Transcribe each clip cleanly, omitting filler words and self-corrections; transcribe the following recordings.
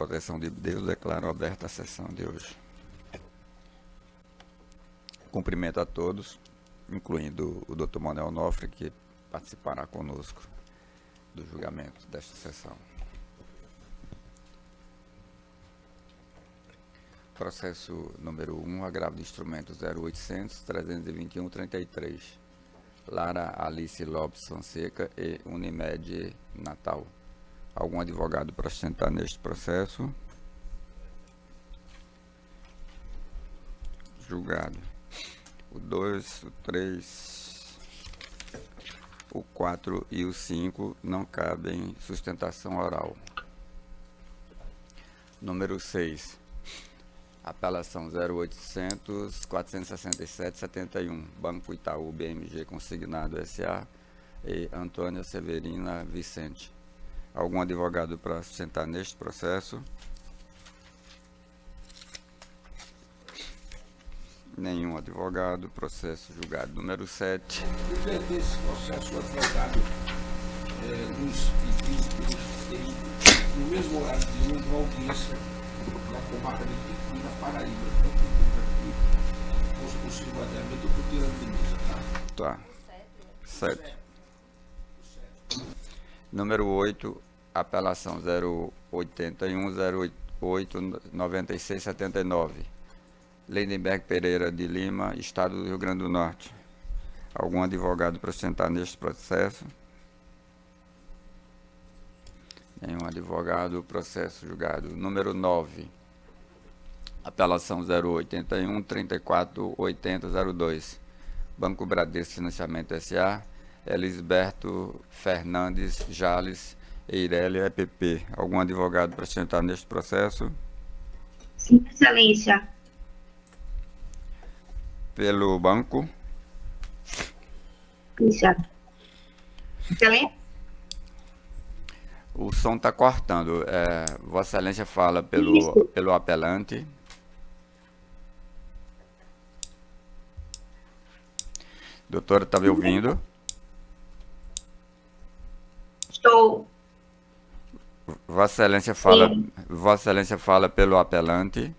proteção de Deus, declaro aberta a sessão de hoje. Cumprimento a todos, incluindo o Dr. Manuel Onofre, que participará conosco do julgamento desta sessão. Processo número 1, agravo de instrumento 0800-321-33. Lara Alice Lopes Fonseca e Unimed Natal. Algum advogado para sustentar neste processo? Julgado. O 2, o 3, o 4 e o 5 não cabem sustentação oral. Número 6. Apelação 0800-467-71, Banco Itaú BMG Consignado S.A. e Antônia Severina Vicente. Algum advogado para sustentar neste processo? Nenhum advogado. Processo julgado. Número 7. Durante esse processo, o advogado nos pediu no mesmo horário de uma audiência na comarca de Piqui, na Paraíba. Então, aqui, fosse possível o adiamento, eu estou tirando de mesa, tá? Tá. 7. Número 8, apelação 081-08-9679. Lindenberg Pereira de Lima, Estado do Rio Grande do Norte. Algum advogado para sustentar neste processo? Nenhum advogado. Processo julgado. Número 9. Apelação 081-348002. Banco Bradesco Financiamento S.A. Elisberto Fernandes Jales Eirélia EPP. Algum advogado para sustentar neste processo? Sim, excelência. Pelo banco? Isso. Excelência? O som está cortando. Vossa Excelência fala pelo apelante. Doutora, está me ouvindo? Estou. Vossa Excelência fala pelo apelante.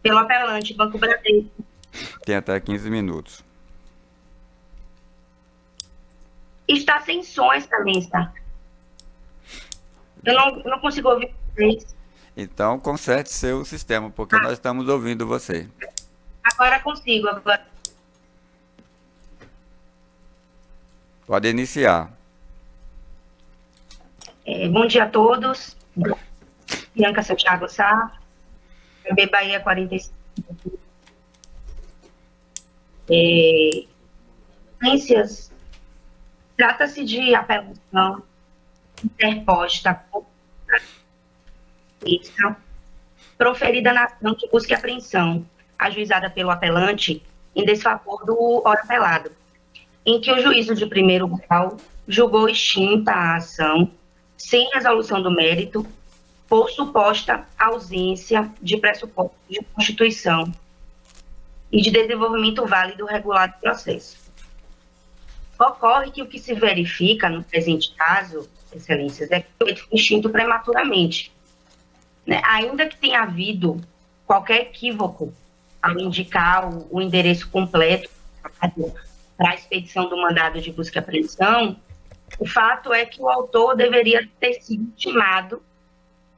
Pelo apelante, Banco Bradesco. Tem até 15 minutos. Está sem som, excelência. Eu não consigo ouvir vocês. Então, conserte seu sistema, porque nós estamos ouvindo você. Agora consigo. Pode iniciar. Bom dia a todos. Bianca Santiago Sá, B Bahia 45. Trata-se de apelação interposta proferida na ação de busca e apreensão, ajuizada pelo apelante em desfavor do ora apelado, em que o juízo de primeiro grau julgou extinta a ação sem resolução do mérito por suposta ausência de pressuposto de constituição e de desenvolvimento válido regular do processo. Ocorre que o que se verifica no presente caso, excelências, é que foi extinto prematuramente, né? Ainda que tenha havido qualquer equívoco ao indicar o endereço completo para a expedição do mandado de busca e apreensão, o fato é que o autor deveria ter sido intimado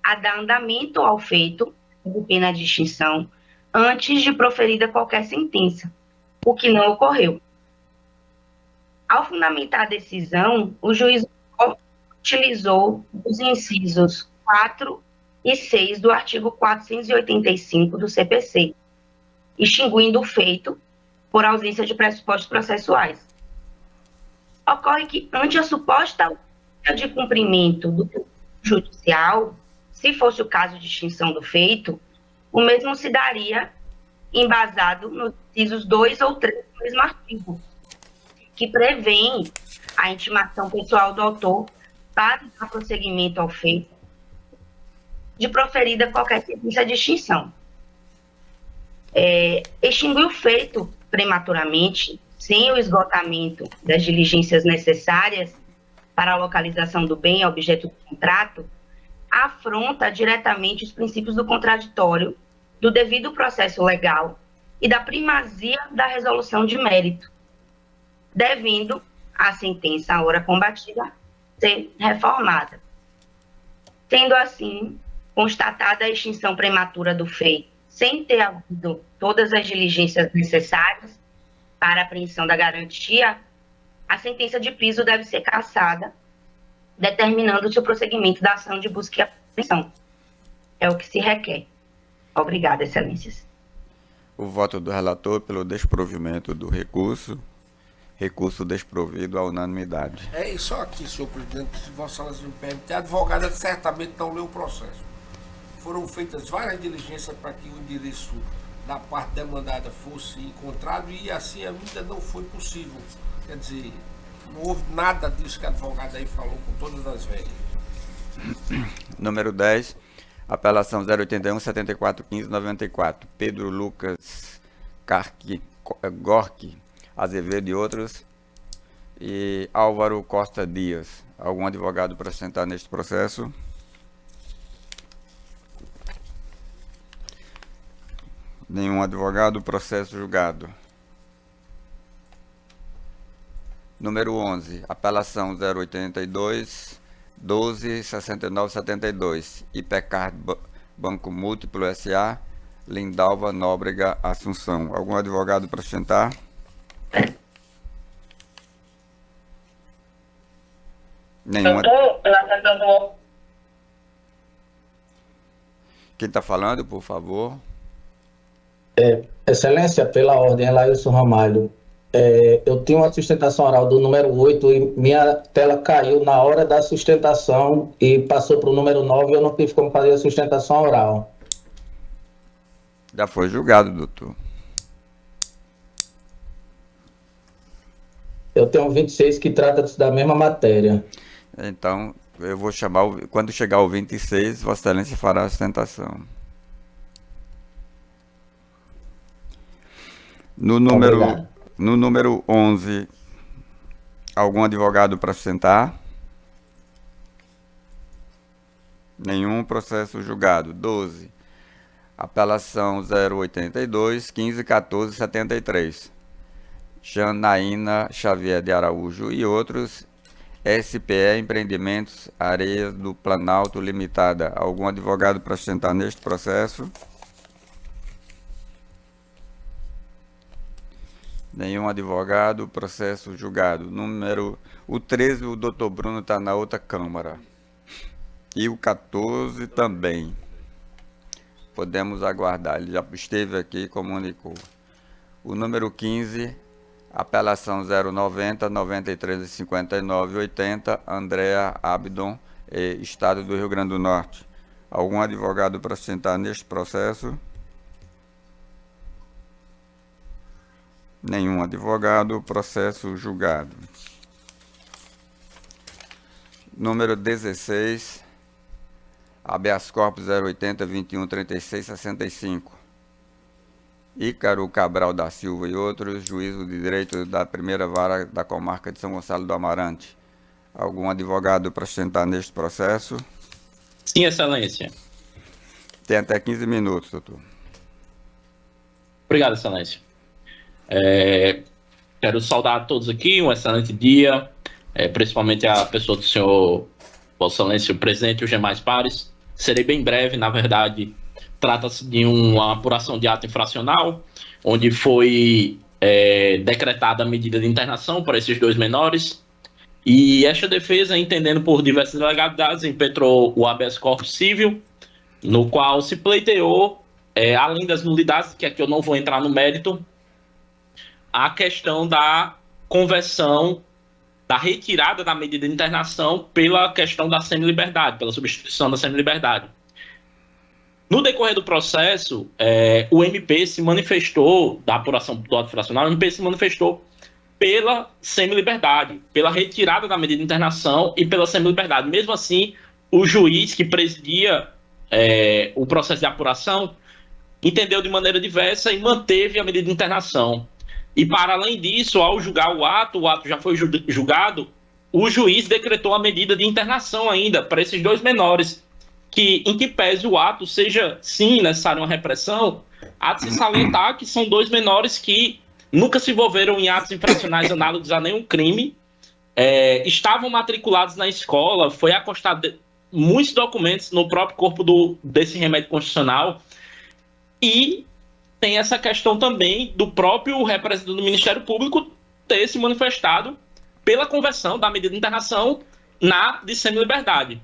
a dar andamento ao feito de pena de extinção antes de proferida qualquer sentença, o que não ocorreu. Ao fundamentar a decisão, o juiz utilizou os incisos 4 e 6 do artigo 485 do CPC, extinguindo o feito por ausência de pressupostos processuais. Ocorre que, ante a suposta ausência de cumprimento do judicial, se fosse o caso de extinção do feito, o mesmo se daria embasado nos incisos 2 ou 3 do mesmo artigo, que prevêem a intimação pessoal do autor para dar prosseguimento ao feito de proferida qualquer sentença de extinção. Extinguir o feito prematuramente, sem o esgotamento das diligências necessárias para a localização do bem objeto do contrato, afronta diretamente os princípios do contraditório, do devido processo legal e da primazia da resolução de mérito, devendo a sentença, ora combatida, ser reformada. Sendo assim, constatada a extinção prematura do feito, sem ter havido todas as diligências necessárias para a apreensão da garantia, a sentença de piso deve ser cassada, determinando-se o prosseguimento da ação de busca e apreensão. É o que se requer. Obrigada, excelências. O voto do relator pelo desprovimento do recurso. Recurso desprovido à unanimidade. É isso aqui, senhor presidente, se Vossa Excelência me permite. A advogada certamente não leu o processo. Foram feitas várias diligências para que o endereço da parte demandada fosse encontrado e assim ainda não foi possível. Quer dizer, não houve nada disso que a advogada aí falou com todas as velhas. Número 10, apelação 081-7415-94. Pedro Lucas Gorque Azevedo e outros, e Álvaro Costa Dias. Algum advogado para sentar neste processo? Nenhum advogado, processo julgado. Número 11, apelação 082-12-69-72, Hipercard Banco Múltiplo S.A., Lindalva Nóbrega Assunção. Algum advogado para sentar? Nenhuma. Quem está falando, por favor? Excelência, pela ordem, Lailson Ramalho. Eu tenho a sustentação oral do número 8 e minha tela caiu na hora da sustentação e passou para o número 9 e eu não tive como fazer a sustentação oral. Já foi julgado, doutor. Eu tenho 26 que trata da mesma matéria. Então, eu vou chamar, quando chegar o 26, Vossa Excelência fará a sustentação. No número 11, algum advogado para sustentar? Nenhum, processo julgado. 12, apelação 082-1514-73. Janaína Xavier de Araújo e outros, SPE Empreendimentos Areias do Planalto Limitada. Algum advogado para sustentar neste processo? Nenhum advogado, processo julgado. O 13, o doutor Bruno está na outra Câmara. E o 14 também. Podemos aguardar, ele já esteve aqui e comunicou. O número 15, apelação 090, 93, 59, 80, Andréa Abdon, Estado do Rio Grande do Norte. Algum advogado para sustentar neste processo? Nenhum advogado, processo julgado. Número 16, habeas corpus 080 21 36 65. Ícaro Cabral da Silva e outros, juízo de direito da primeira vara da comarca de São Gonçalo do Amarante. Algum advogado para sustentar neste processo? Sim, excelência. Tem até 15 minutos, doutor. Obrigado, excelência. Quero saudar a todos aqui, um excelente dia, principalmente a pessoa do senhor, Vossa Excelência, o presidente e os demais pares. Serei bem breve, na verdade, trata-se de uma apuração de ato infracional, onde foi decretada a medida de internação para esses dois menores, e esta defesa, entendendo por diversas ilegalidades, impetrou o habeas corpus civil, no qual se pleiteou, além das nulidades, que aqui eu não vou entrar no mérito, a questão da conversão, da retirada da medida de internação pela questão da semi-liberdade, pela substituição da semi-liberdade. No decorrer do processo, o MP se manifestou, da apuração do ato infracional, o MP se manifestou pela semi-liberdade, pela retirada da medida de internação e pela semi-liberdade. Mesmo assim, o juiz que presidia o processo de apuração entendeu de maneira diversa e manteve a medida de internação. E, para além disso, ao julgar o ato já foi julgado, o juiz decretou a medida de internação ainda para esses dois menores, que, em que pese o ato seja, sim, necessário uma repressão, há de se salientar que são 2 menores que nunca se envolveram em atos infracionais análogos a nenhum crime, estavam matriculados na escola, foi acostado muitos documentos no próprio corpo desse remédio constitucional, e tem essa questão também do próprio representante do Ministério Público ter se manifestado pela conversão da medida de internação de semi-liberdade.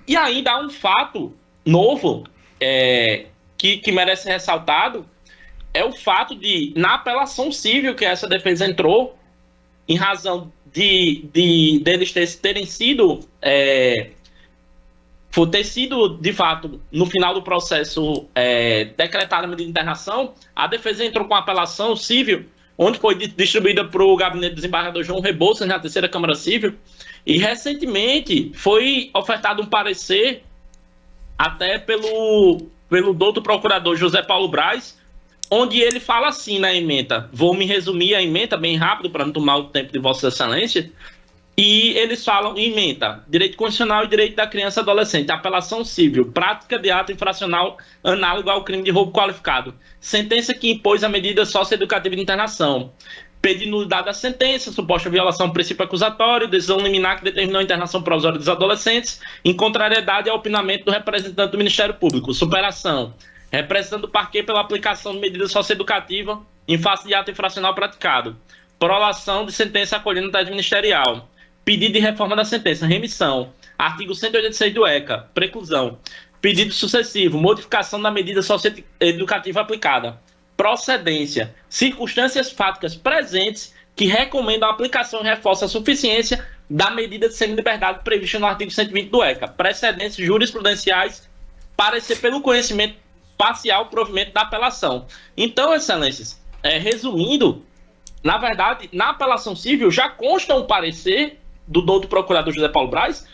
E ainda há um fato novo que merece ser ressaltado, é o fato de, na apelação civil que essa defesa entrou, em razão deles terem sido, ter sido, de fato, no final do processo, decretada a medida de internação, a defesa entrou com a apelação civil, onde foi distribuída para o gabinete do desembargador João Rebouças, na terceira Câmara Civil, e recentemente foi ofertado um parecer, até pelo doutor procurador José Paulo Braz, onde ele fala assim na ementa, vou me resumir a ementa bem rápido para não tomar o tempo de Vossa Excelência, e eles falam em ementa, direito constitucional e direito da criança e adolescente, apelação civil, prática de ato infracional análogo ao crime de roubo qualificado, sentença que impôs a medida socioeducativa de internação, pedindo nulidade da sentença, suposta violação do princípio acusatório, decisão liminar que determinou a internação provisória dos adolescentes, em contrariedade ao opinamento do representante do Ministério Público, superação, representando o parquê pela aplicação de medida socioeducativa em face de ato infracional praticado, prolação de sentença acolhendo tese ministerial, pedido de reforma da sentença, remissão, artigo 186 do ECA, preclusão, pedido sucessivo, modificação da medida socioeducativa aplicada, procedência, circunstâncias fáticas presentes que recomendam a aplicação e reforçam a suficiência da medida de semi-liberdade prevista no artigo 120 do ECA, precedentes jurisprudenciais, parecer pelo conhecimento parcial provimento da apelação. Então, excelências, resumindo, na verdade, na apelação civil já consta um parecer do doutor procurador José Paulo Braz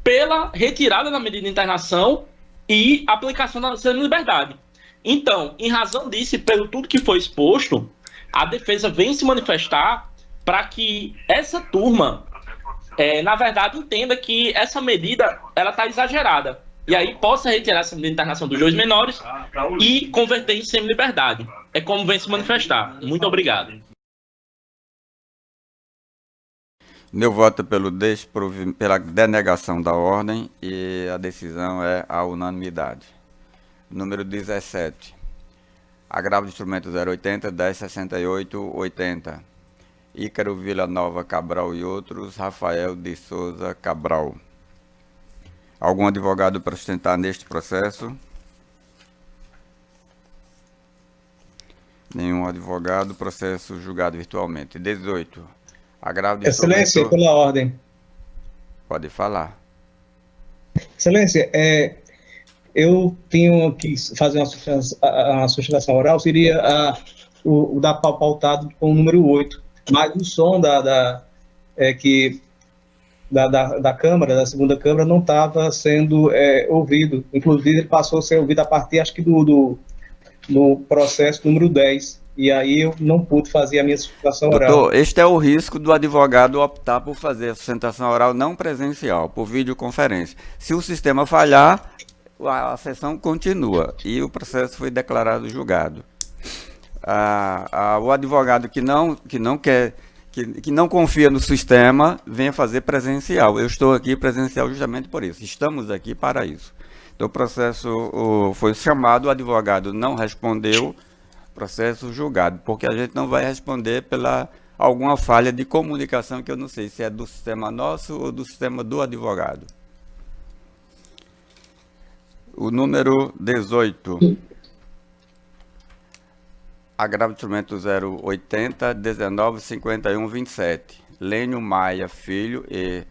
pela retirada da medida de internação e aplicação da semi-liberdade. Então, em razão disso e pelo tudo que foi exposto, a defesa vem se manifestar para que essa turma, na verdade, entenda que essa medida ela está exagerada. E aí possa retirar essa medida de internação dos 2 menores e converter em semi-liberdade. É como vem se manifestar. Muito obrigado. Meu voto é pela denegação da ordem e a decisão é a unanimidade. Número 17. Agravo de instrumento 080, 1068, 80. Ícaro Vila Nova Cabral e outros, Rafael de Souza Cabral. Algum advogado para sustentar neste processo? Nenhum advogado, processo julgado virtualmente. 18. Agravo de Excelência, instrumento... pela ordem. Pode falar. Excelência, eu tenho que fazer uma sustentação oral, seria o da pautado com o número 8, mas o som da Câmara, da segunda Câmara, não estava sendo ouvido. Inclusive, ele passou a ser ouvido a partir, acho que, do processo número 10. E aí eu não pude fazer a minha sustentação oral. Doutor, este é o risco do advogado optar por fazer a sustentação oral não presencial, por videoconferência. Se o sistema falhar, a sessão continua e o processo foi declarado julgado. O advogado que não confia no sistema, venha fazer presencial. Eu estou aqui presencial justamente por isso. Estamos aqui para isso. Então, o processo foi chamado, o advogado não respondeu, processo julgado, porque a gente não vai responder pela alguma falha de comunicação que eu não sei se é do sistema nosso ou do sistema do advogado. O número 18. Agravo de instrumento 080, 19, 51, 27. Lênio Maia Filho e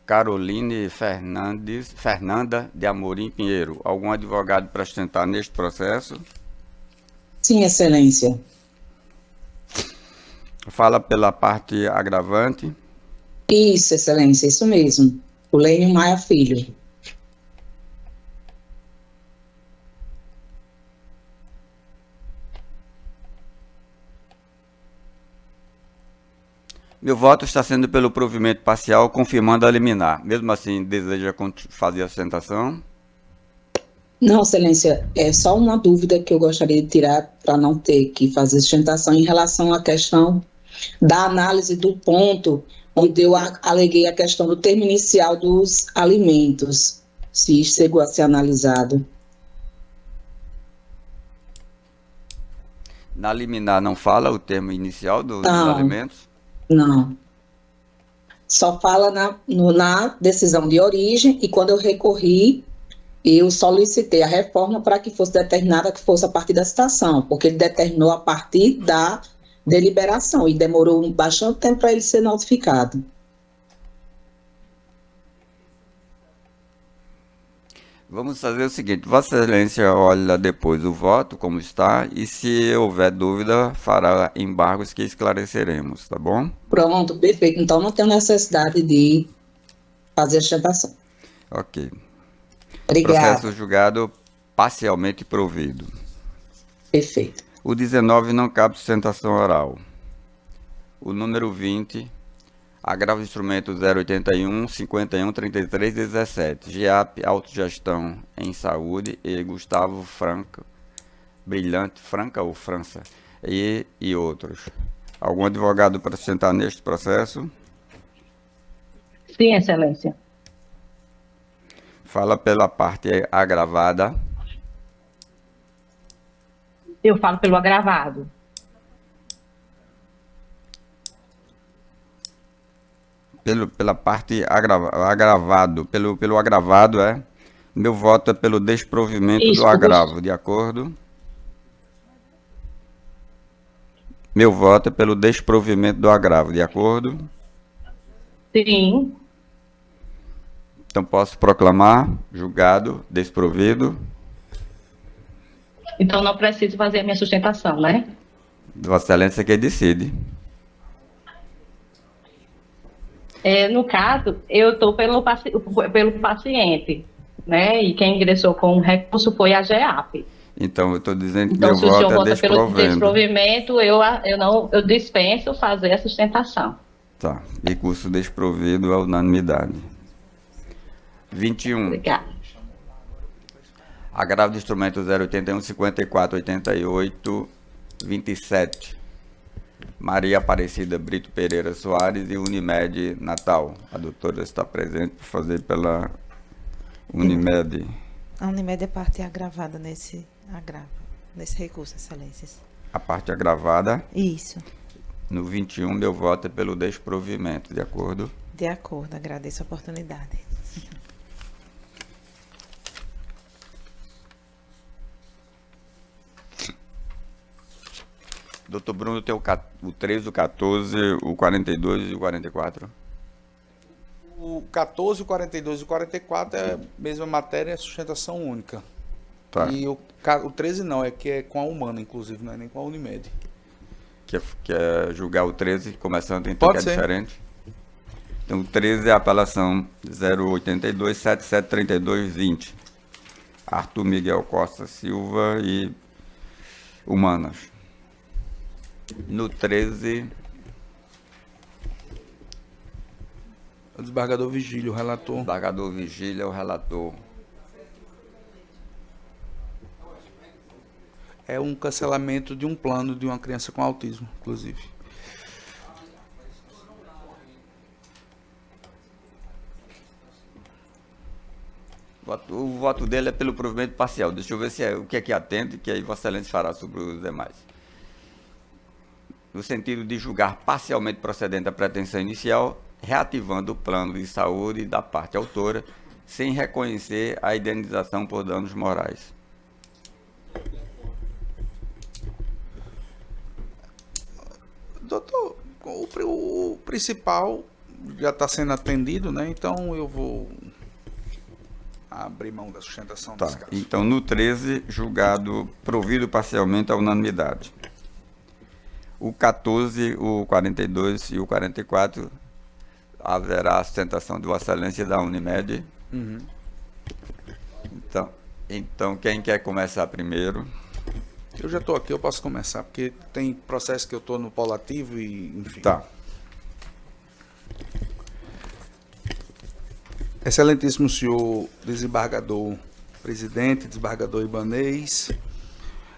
Caroline Fernanda de Amorim Pinheiro. Algum advogado para sustentar neste processo? Sim, excelência. Fala pela parte agravante. Isso, excelência, isso mesmo. O Lênio Maia Filho. Meu voto está sendo pelo provimento parcial, confirmando a liminar. Mesmo assim, deseja fazer a sustentação? Não, Excelência, é só uma dúvida que eu gostaria de tirar para não ter que fazer sustentação em relação à questão da análise do ponto onde eu aleguei a questão do termo inicial dos alimentos, se isso chegou a ser analisado. Na liminar não fala o termo inicial dos Não. alimentos? Não. Só fala na decisão de origem e quando eu recorri, eu solicitei a reforma para que fosse determinada que fosse a partir da citação, porque ele determinou a partir da deliberação e demorou bastante tempo para ele ser notificado. Vamos fazer o seguinte, Vossa Excelência olha depois o voto, como está, e se houver dúvida, fará embargos que esclareceremos, tá bom? Pronto, perfeito. Então não tem necessidade de fazer a sustentação. Ok. Obrigada. Processo julgado parcialmente provido. Perfeito. O 19 não cabe sustentação oral. O número 20, agravo instrumento 081 51 33 17. GEAP Autogestão em Saúde e Gustavo Franca, Brilhante Franca ou França e outros. Algum advogado para sustentar neste processo? Sim, Excelência. Fala pela parte agravada. Eu falo pelo agravado. Pela parte agravado, pelo agravado, é? Meu voto é pelo desprovimento Isso, do agravo, de acordo? Meu voto é pelo desprovimento do agravo, de acordo? Sim. Então posso proclamar julgado desprovido. Então não preciso fazer a minha sustentação, né? Vossa Excelência que decide. No caso, eu estou pelo paciente, né? E quem ingressou com o recurso foi a GEAP. Então eu estou dizendo que Então, meu se o senhor voto é vota pelo desprovendo. desprovimento, eu dispenso fazer a sustentação. Tá. Recurso desprovido é unanimidade. 21. Obrigada. Agravo de instrumento 081 54 88 27. Maria Aparecida Brito Pereira Soares e Unimed Natal. A doutora está presente para fazer pela Unimed. A Unimed é parte agravada nesse recurso, Excelências. A parte agravada. Isso. No 21, meu voto é pelo desprovimento, de acordo? De acordo, agradeço a oportunidade. Doutor Bruno tem o 13, o 14, o 42 e o 44. O 14, o 42 e o 44 é a mesma matéria, é sustentação única. Tá. E o 13 não, que é com a Humana, inclusive, não é nem com a Unimed. Quer julgar o 13, começando então, Pode que é ser. diferente? Então, o 13 é a apelação 082 7732 20. Arthur Miguel Costa Silva e Humanas. No 13, O desembargador Vigílio, o relator. embargador Vigília é o relator. É um cancelamento de um plano de uma criança com autismo, inclusive. O voto dele é pelo provimento parcial. Deixa eu ver o que é que atende, que aí Vossa Excelência fará sobre os demais. No sentido de julgar parcialmente procedente a pretensão inicial, reativando o plano de saúde da parte autora, sem reconhecer a indenização por danos morais. Doutor, o principal já está sendo atendido, né? Então eu vou abrir mão da sustentação desse Tá. caso. Então, no 13, julgado provido parcialmente à unanimidade. O 14, o 42 e o 44, haverá a sustentação de Vossa Excelência da Unimed. Uhum. Então, quem quer começar primeiro? Eu já estou aqui, eu posso começar, porque tem processo que eu estou no polo ativo e, enfim. Tá. Excelentíssimo senhor desembargador presidente, desembargador Ibanez,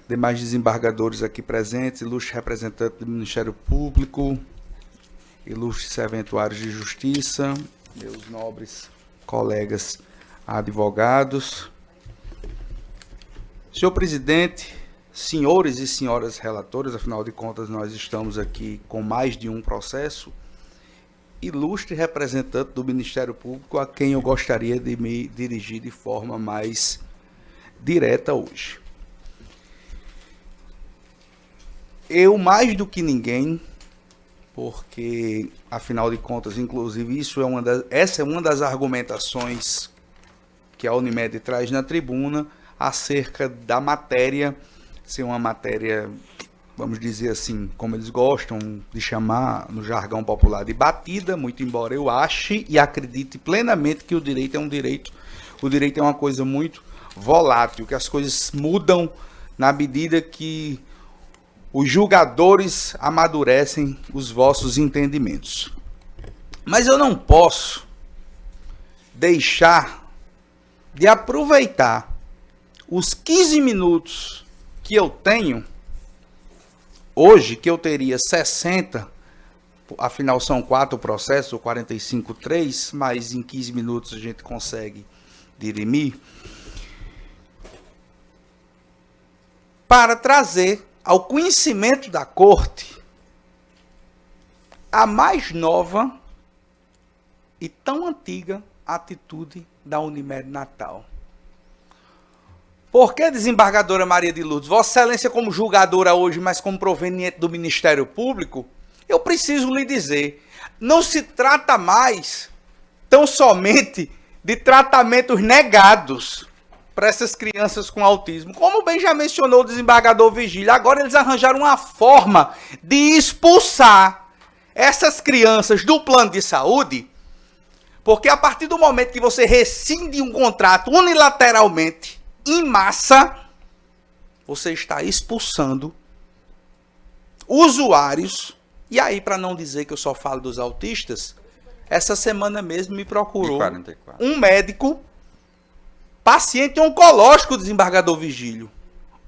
demais desembargadores aqui presentes, ilustre representante do Ministério Público, ilustres serventuários de justiça, meus nobres colegas advogados. Senhor presidente, senhores e senhoras relatoras, afinal de contas nós estamos aqui com mais de um processo, ilustre representante do Ministério Público a quem eu gostaria de me dirigir de forma mais direta hoje. Eu, mais do que ninguém, porque, afinal de contas, inclusive, essa é uma das argumentações que a Unimed traz na tribuna acerca da matéria, ser uma matéria, vamos dizer assim, como eles gostam de chamar no jargão popular, de batida, muito embora eu ache e acredite plenamente que o direito é uma coisa muito volátil, que as coisas mudam na medida que os julgadores amadurecem os vossos entendimentos. Mas eu não posso deixar de aproveitar os 15 minutos que eu tenho hoje, que eu teria 60, afinal são 4 processos, ou 45-3, mas em 15 minutos a gente consegue dirimir, para trazer ao conhecimento da Corte a mais nova e tão antiga atitude da Unimed Natal. Por que, desembargadora Maria de Lourdes, Vossa Excelência como julgadora hoje, mas como proveniente do Ministério Público, eu preciso lhe dizer, não se trata mais tão somente de tratamentos negados para essas crianças com autismo. Como bem já mencionou o desembargador Vigílio, agora eles arranjaram uma forma de expulsar essas crianças do plano de saúde, porque a partir do momento que você rescinde um contrato unilateralmente, em massa, você está expulsando usuários. E aí, para não dizer que eu só falo dos autistas, essa semana mesmo me procurou um médico, paciente oncológico, desembargador Vigílio.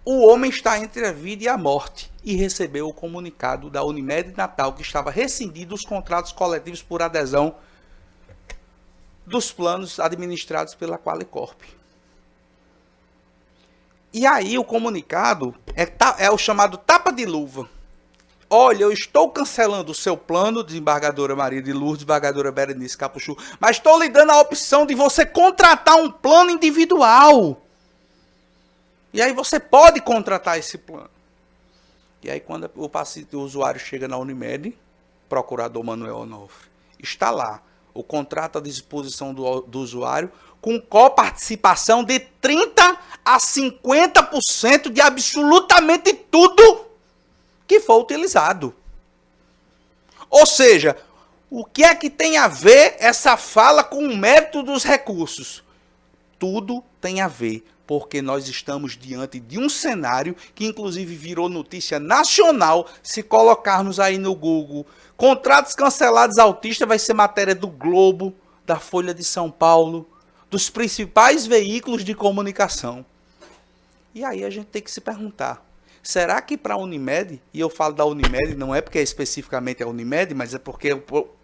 O homem está entre a vida e a morte e recebeu o comunicado da Unimed Natal que estava rescindindo os contratos coletivos por adesão dos planos administrados pela Qualicorp. E aí o comunicado é o chamado tapa de luva. Olha, eu estou cancelando o seu plano, desembargadora Maria de Lourdes, desembargadora Berenice Capuchu, mas estou lhe dando a opção de você contratar um plano individual. E aí você pode contratar esse plano. E aí quando o paciente, o usuário chega na Unimed, procurador Manuel Onofre, está lá o contrato à disposição do usuário, com coparticipação de 30% a 50% de absolutamente tudo que for utilizado. Ou seja, o que é que tem a ver essa fala com o mérito dos recursos? Tudo tem a ver, porque nós estamos diante de um cenário que inclusive virou notícia nacional. Se colocarmos aí no Google, contratos cancelados autistas, vai ser matéria do Globo, da Folha de São Paulo, dos principais veículos de comunicação. E aí a gente tem que se perguntar, será que para a Unimed, e eu falo da Unimed, não é porque é especificamente a Unimed, mas é porque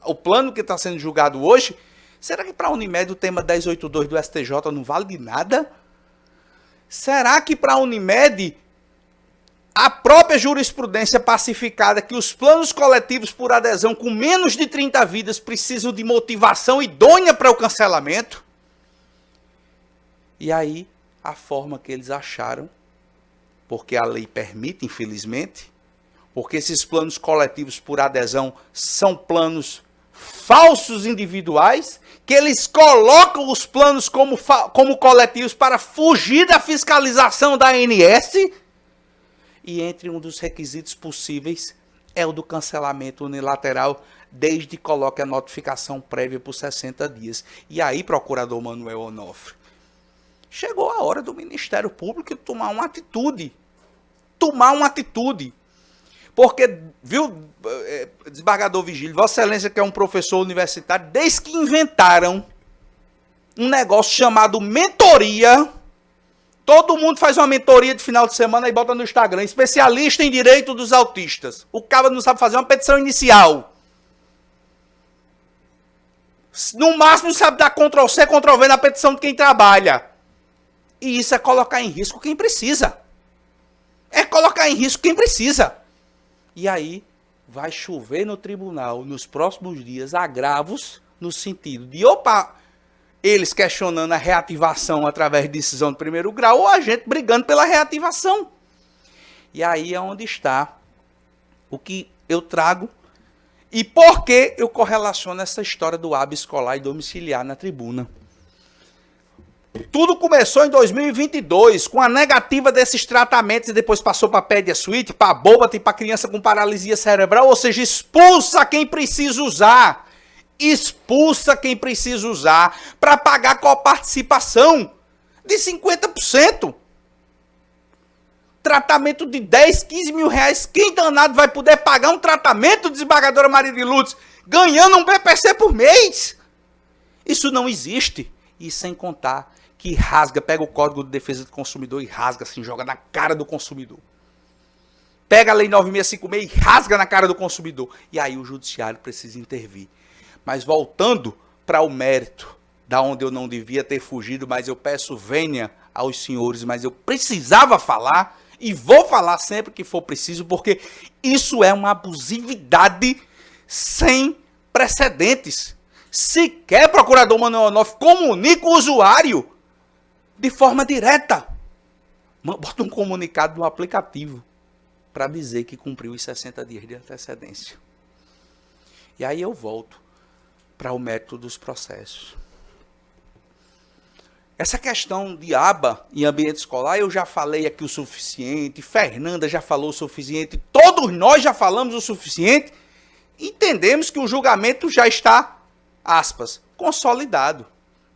o plano que está sendo julgado hoje, será que para a Unimed o tema 1082 do STJ não vale de nada? Será que para a Unimed a própria jurisprudência pacificada que os planos coletivos por adesão com menos de 30 vidas precisam de motivação idônea para o cancelamento? E aí, a forma que eles acharam, porque a lei permite, infelizmente, porque esses planos coletivos por adesão são planos falsos individuais, que eles colocam os planos como coletivos para fugir da fiscalização da ANS, e entre um dos requisitos possíveis é o do cancelamento unilateral, desde que coloque a notificação prévia por 60 dias. E aí, procurador Manuel Onofre, chegou a hora do Ministério Público tomar uma atitude. Porque, viu, desembargador Vigílio, Vossa Excelência, que é um professor universitário, desde que inventaram um negócio chamado mentoria, Todo mundo faz uma mentoria de final de semana e bota no Instagram. Especialista em direito dos autistas. O cara não sabe fazer uma petição inicial. No máximo sabe dar Ctrl+C, Ctrl+V na petição de quem trabalha. E isso é colocar em risco quem precisa. É colocar em risco quem precisa. E aí vai chover no tribunal nos próximos dias agravos no sentido de, opa, eles questionando a reativação através de decisão de primeiro grau ou a gente brigando pela reativação. E aí é onde está o que eu trago e por que eu correlaciono essa história do habeas escolar e domiciliar na tribuna. Tudo começou em 2022, com a negativa desses tratamentos e depois passou para Pédia Suite, para Bobat e para criança com paralisia cerebral, ou seja, expulsa quem precisa usar. Expulsa quem precisa usar para pagar coparticipação de 50%. Tratamento de 10, 15 mil reais. Quem danado vai poder pagar um tratamento, desembargadora Maria de Lourdes, ganhando um BPC por mês? Isso não existe. E sem contar que rasga, pega o Código de Defesa do Consumidor e rasga assim, joga na cara do consumidor. Pega a Lei 9656 e rasga na cara do consumidor. E aí o judiciário precisa intervir. Mas voltando para o mérito, da onde eu não devia ter fugido, mas eu peço vênia aos senhores, mas eu precisava falar e vou falar sempre que for preciso, porque isso é uma abusividade sem precedentes. Sequer Procurador Manuel Onofre comunica o usuário de forma direta. Bota um comunicado no aplicativo para dizer que cumpriu os 60 dias de antecedência. E aí eu volto para o mérito dos processos. Essa questão de aba em ambiente escolar, eu já falei aqui o suficiente, Fernanda já falou o suficiente, todos nós já falamos o suficiente, entendemos que o julgamento já está, aspas, consolidado.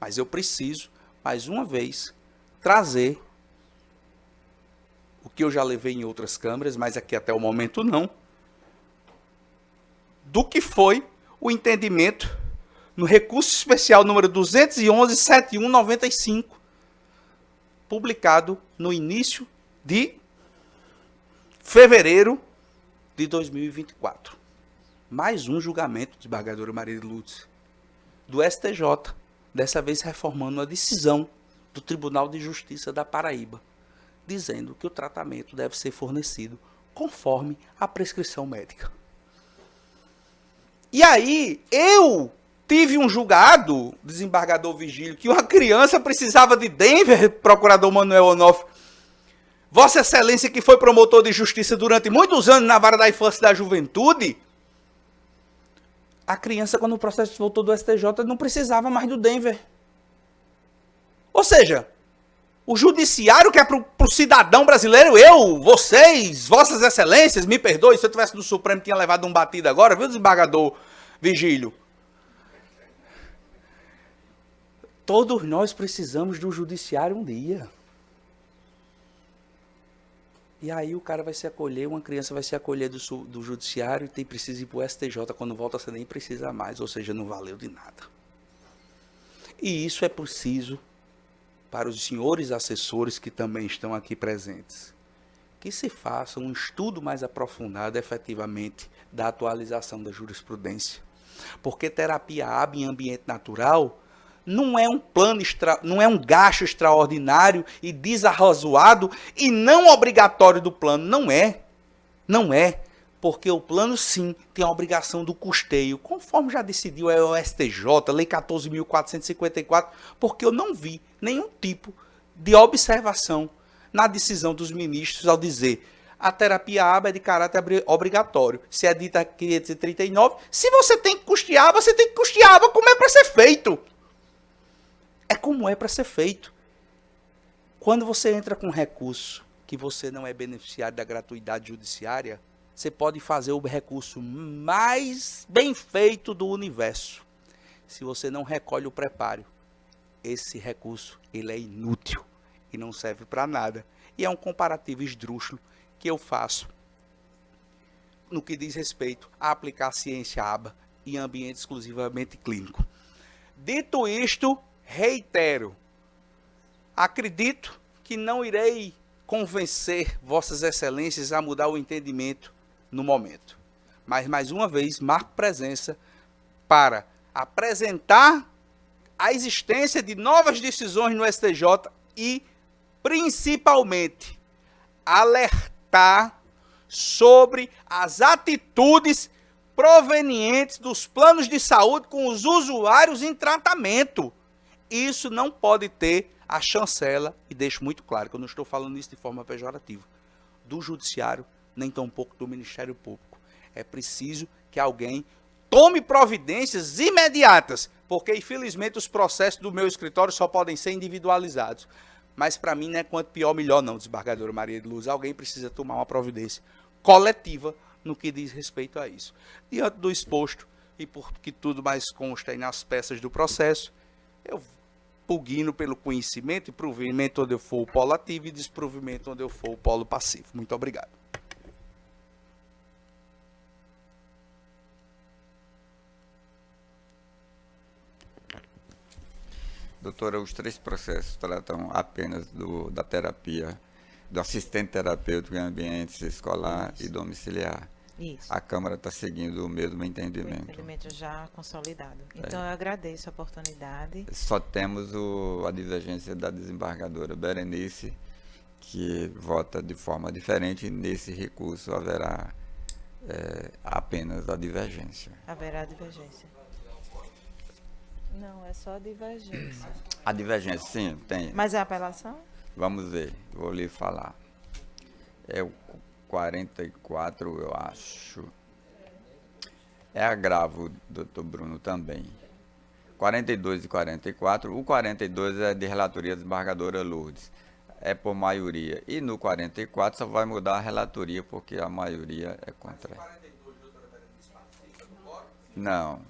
Mas eu preciso, mais uma vez, trazer o que eu já levei em outras câmaras, mas aqui até o momento não, do que foi o entendimento no recurso especial número 211.7195, publicado no início de fevereiro de 2024. Mais um julgamento, desembargadora Maria de Lourdes, do STJ, dessa vez reformando a decisão do Tribunal de Justiça da Paraíba, dizendo que o tratamento deve ser fornecido conforme a prescrição médica. E aí, eu tive um julgado, desembargador Vigílio, que uma criança precisava de Denver, procurador Manuel Onofre. Vossa Excelência, que foi promotor de justiça durante muitos anos na vara da infância e da juventude, a criança, quando o processo voltou do STJ, não precisava mais do Denver. Ou seja, o judiciário que é para o cidadão brasileiro, eu, vocês, vossas excelências, me perdoe, se eu tivesse no Supremo tinha levado um batido agora, viu, desembargador Vigílio? Todos nós precisamos do judiciário um dia. E aí o cara vai se acolher, uma criança vai se acolher do judiciário e precisa ir para o STJ, quando volta você nem precisa mais, ou seja, não valeu de nada. E isso é preciso para os senhores assessores que também estão aqui presentes, que se faça um estudo mais aprofundado, efetivamente, da atualização da jurisprudência. Porque terapia aba em ambiente natural não é um plano não é um gasto extraordinário e desarrazoado e não obrigatório do plano. Não é. Não é. Porque o plano, sim, tem a obrigação do custeio, conforme já decidiu o STJ, Lei 14.454, porque eu não vi nenhum tipo de observação na decisão dos ministros ao dizer a terapia aba é de caráter obrigatório. Se é dita 539, se você tem que custear, você tem que custear, como é para ser feito. É como é para ser feito. Quando você entra com recurso que você não é beneficiário da gratuidade judiciária, você pode fazer o recurso mais bem feito do universo. Se você não recolhe o preparo, esse recurso ele é inútil e não serve para nada. E é um comparativo esdrúxulo que eu faço no que diz respeito a aplicar a ciência aba em ambiente exclusivamente clínico. Dito isto, reitero, acredito que não irei convencer vossas excelências a mudar o entendimento no momento. Mas, mais uma vez, marco presença para apresentar a existência de novas decisões no STJ e, principalmente, alertar sobre as atitudes provenientes dos planos de saúde com os usuários em tratamento. Isso não pode ter a chancela, e deixo muito claro que eu não estou falando isso de forma pejorativa, do Judiciário, nem tampouco do Ministério Público. É preciso que alguém tome providências imediatas, porque infelizmente os processos do meu escritório só podem ser individualizados. Mas para mim não é quanto pior, melhor não, desembargadora Maria de Lourdes. Alguém precisa tomar uma providência coletiva no que diz respeito a isso. Diante do exposto, e porque tudo mais consta aí nas peças do processo, eu pugno pelo conhecimento e provimento onde eu for o polo ativo e desprovimento onde eu for o polo passivo. Muito obrigado. Doutora, os 3 processos tratam apenas da terapia, do assistente terapêutico em ambiente escolar e domiciliar. Isso. A Câmara está seguindo o mesmo O entendimento. entendimento já consolidado. Então, eu agradeço a oportunidade. Só temos a divergência da desembargadora Berenice, que vota de forma diferente, e nesse recurso haverá apenas a divergência. Haverá divergência. Não, é só divergência. A divergência, sim, tem. Mas é apelação? Vamos ver, vou lhe falar. É o 44, eu acho. É agravo, doutor Bruno, também. 42 e 44. O 42 é de relatoria da desembargadora Lourdes. É por maioria. E no 44 só vai mudar a relatoria, porque a maioria é contra. Não.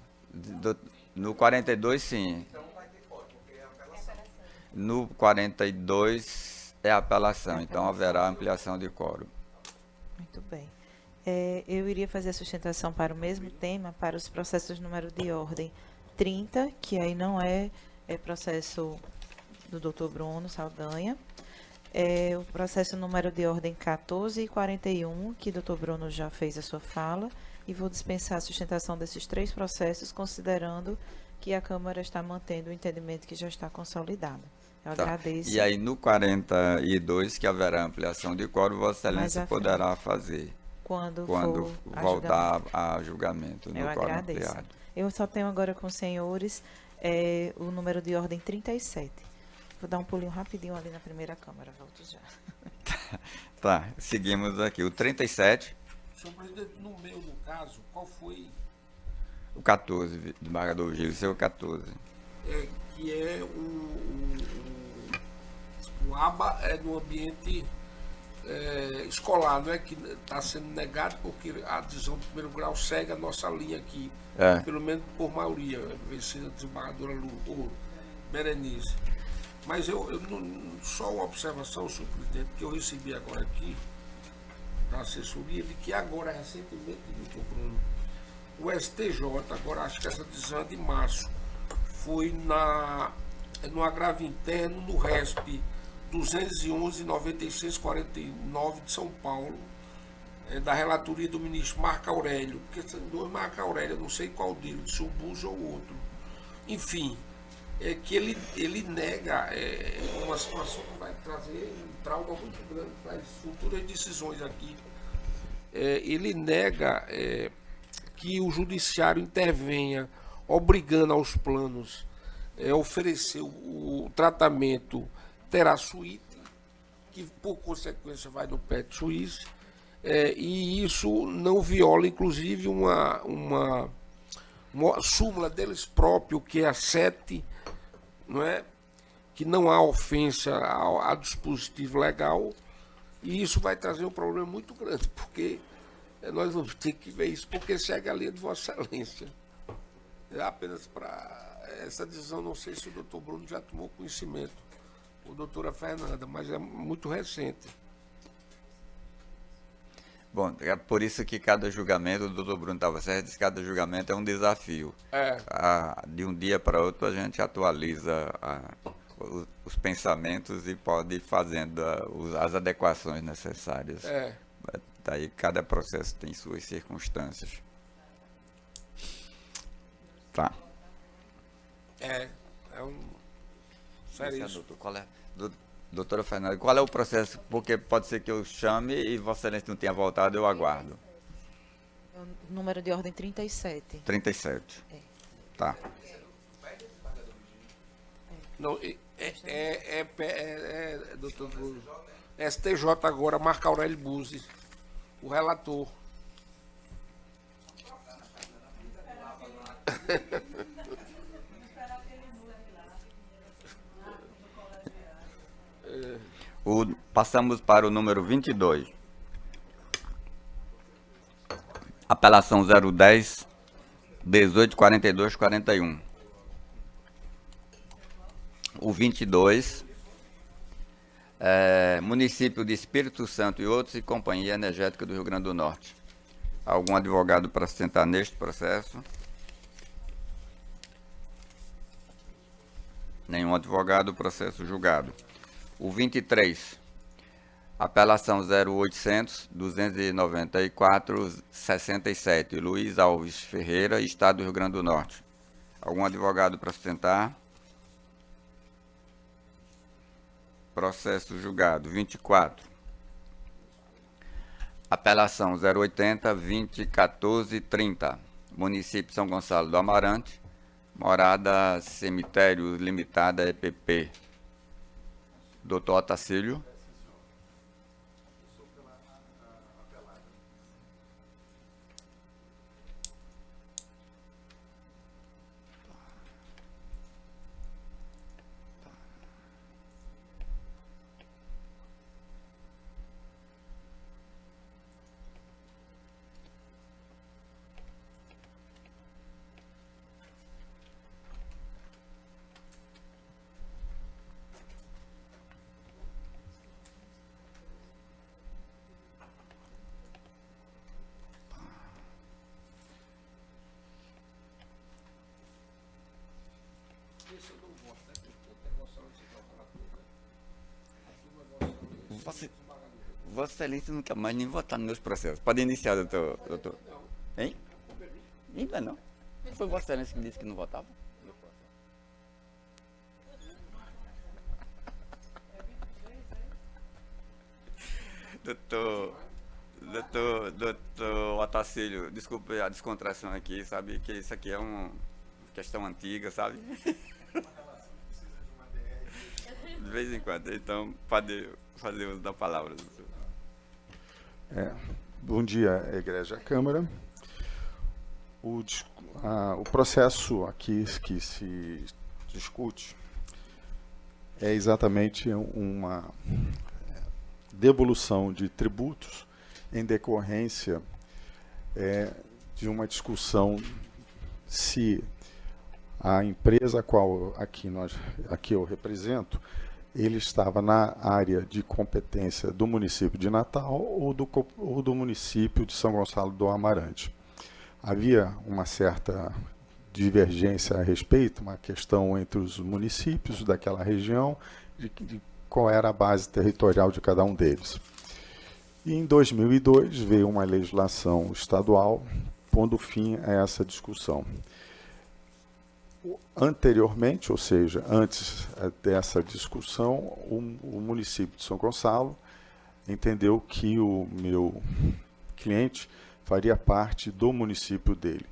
No 42, sim. No 42 é apelação, então haverá ampliação de quórum. Muito bem. Eu iria fazer a sustentação para o mesmo tema, para os processos número de ordem 30, que aí não é processo do Dr. Bruno Saldanha. O processo número de ordem 14 e 41, que o Dr. Bruno já fez a sua fala, e vou dispensar a sustentação desses 3 processos, considerando que a Câmara está mantendo o entendimento que já está consolidado. Eu agradeço. E aí no 42, que haverá ampliação de quórum, Vossa Excelência poderá fazer quando voltar a julgamento no quórum agradeço. ampliado. Eu só tenho agora com os senhores o número de ordem 37. Vou dar um pulinho rapidinho ali na primeira Câmara, volto já. Tá, seguimos aqui. O 37. Senhor presidente, no meu, no caso, qual foi? O 14, desembargador Gil, seu 14. Que é o aba no ambiente escolar, não é? Que está sendo negado porque a adesão do primeiro grau segue a nossa linha aqui, pelo menos por maioria, vencida a desembargadora Berenice. Mas só uma observação, senhor presidente, que eu recebi agora aqui da assessoria, de que agora, recentemente, doutor Bruno, o STJ, agora acho que essa decisão é de março, foi no agravo interno no RESP 211-9649 de São Paulo, da relatoria do ministro Marco Aurélio, porque são 2 Marco Aurélio, eu não sei qual deles, se o Bujo ou o outro. Enfim, que ele nega uma situação que vai trazer um trauma muito grande para as futuras decisões aqui. Ele nega que o judiciário intervenha obrigando aos planos a oferecer o tratamento Terasuite, que por consequência vai no pet suíço, e isso não viola inclusive uma súmula deles próprio, que é a 7, não é? Que não há ofensa ao dispositivo legal, e isso vai trazer um problema muito grande, porque nós vamos ter que ver isso, porque segue a linha de Vossa Excelência. Apenas para essa decisão, não sei se o doutor Bruno já tomou conhecimento, ou a doutora Fernanda, mas é muito recente. Bom, é por isso que cada julgamento, o doutor Bruno estava certo, diz que cada julgamento é um desafio. De um dia para outro a gente atualiza os pensamentos e pode ir fazendo as adequações necessárias. Daí cada processo tem suas circunstâncias. Tá. Sério isso. Doutora Fernanda, qual é o processo? Porque pode ser que eu chame e Vossa Excelência não tenha voltado, eu aguardo. O número de ordem 37. 37. Tá. Não, doutor STJ agora, Marco Aurélio Buzzi, o relator. Passamos para o número 22. Apelação 010, 1842-41. O 22, município de Espírito Santo e outros e Companhia Energética do Rio Grande do Norte. Algum advogado para sustentar neste processo? Nenhum advogado, processo julgado. O 23, apelação 0800 294 67, Luiz Alves Ferreira, Estado do Rio Grande do Norte. Algum advogado para sustentar? Processo julgado. 24, apelação 080 2014 30, município de São Gonçalo do Amarante, morada Cemitério Limitada EPP. Doutor Otacílio. Vossa Excelência não quer mais nem votar nos meus processos. Pode iniciar, doutor. Hein? Ainda não. Foi Vossa Excelência que disse que não votava? Doutor Otacílio, desculpe a descontração aqui, sabe que isso aqui é uma questão antiga, sabe? De vez em quando, então pode fazer uso da palavra, doutor. Bom dia, Igreja Câmara. O processo aqui que se discute é exatamente uma devolução de tributos em decorrência de uma discussão se a empresa a qual aqui eu represento, ele estava na área de competência do município de Natal ou do município de São Gonçalo do Amarante. Havia uma certa divergência a respeito, uma questão entre os municípios daquela região, de qual era a base territorial de cada um deles. E em 2002 veio uma legislação estadual pondo fim a essa discussão. Anteriormente, ou seja, antes dessa discussão, o município de São Gonçalo entendeu que o meu cliente faria parte do município dele,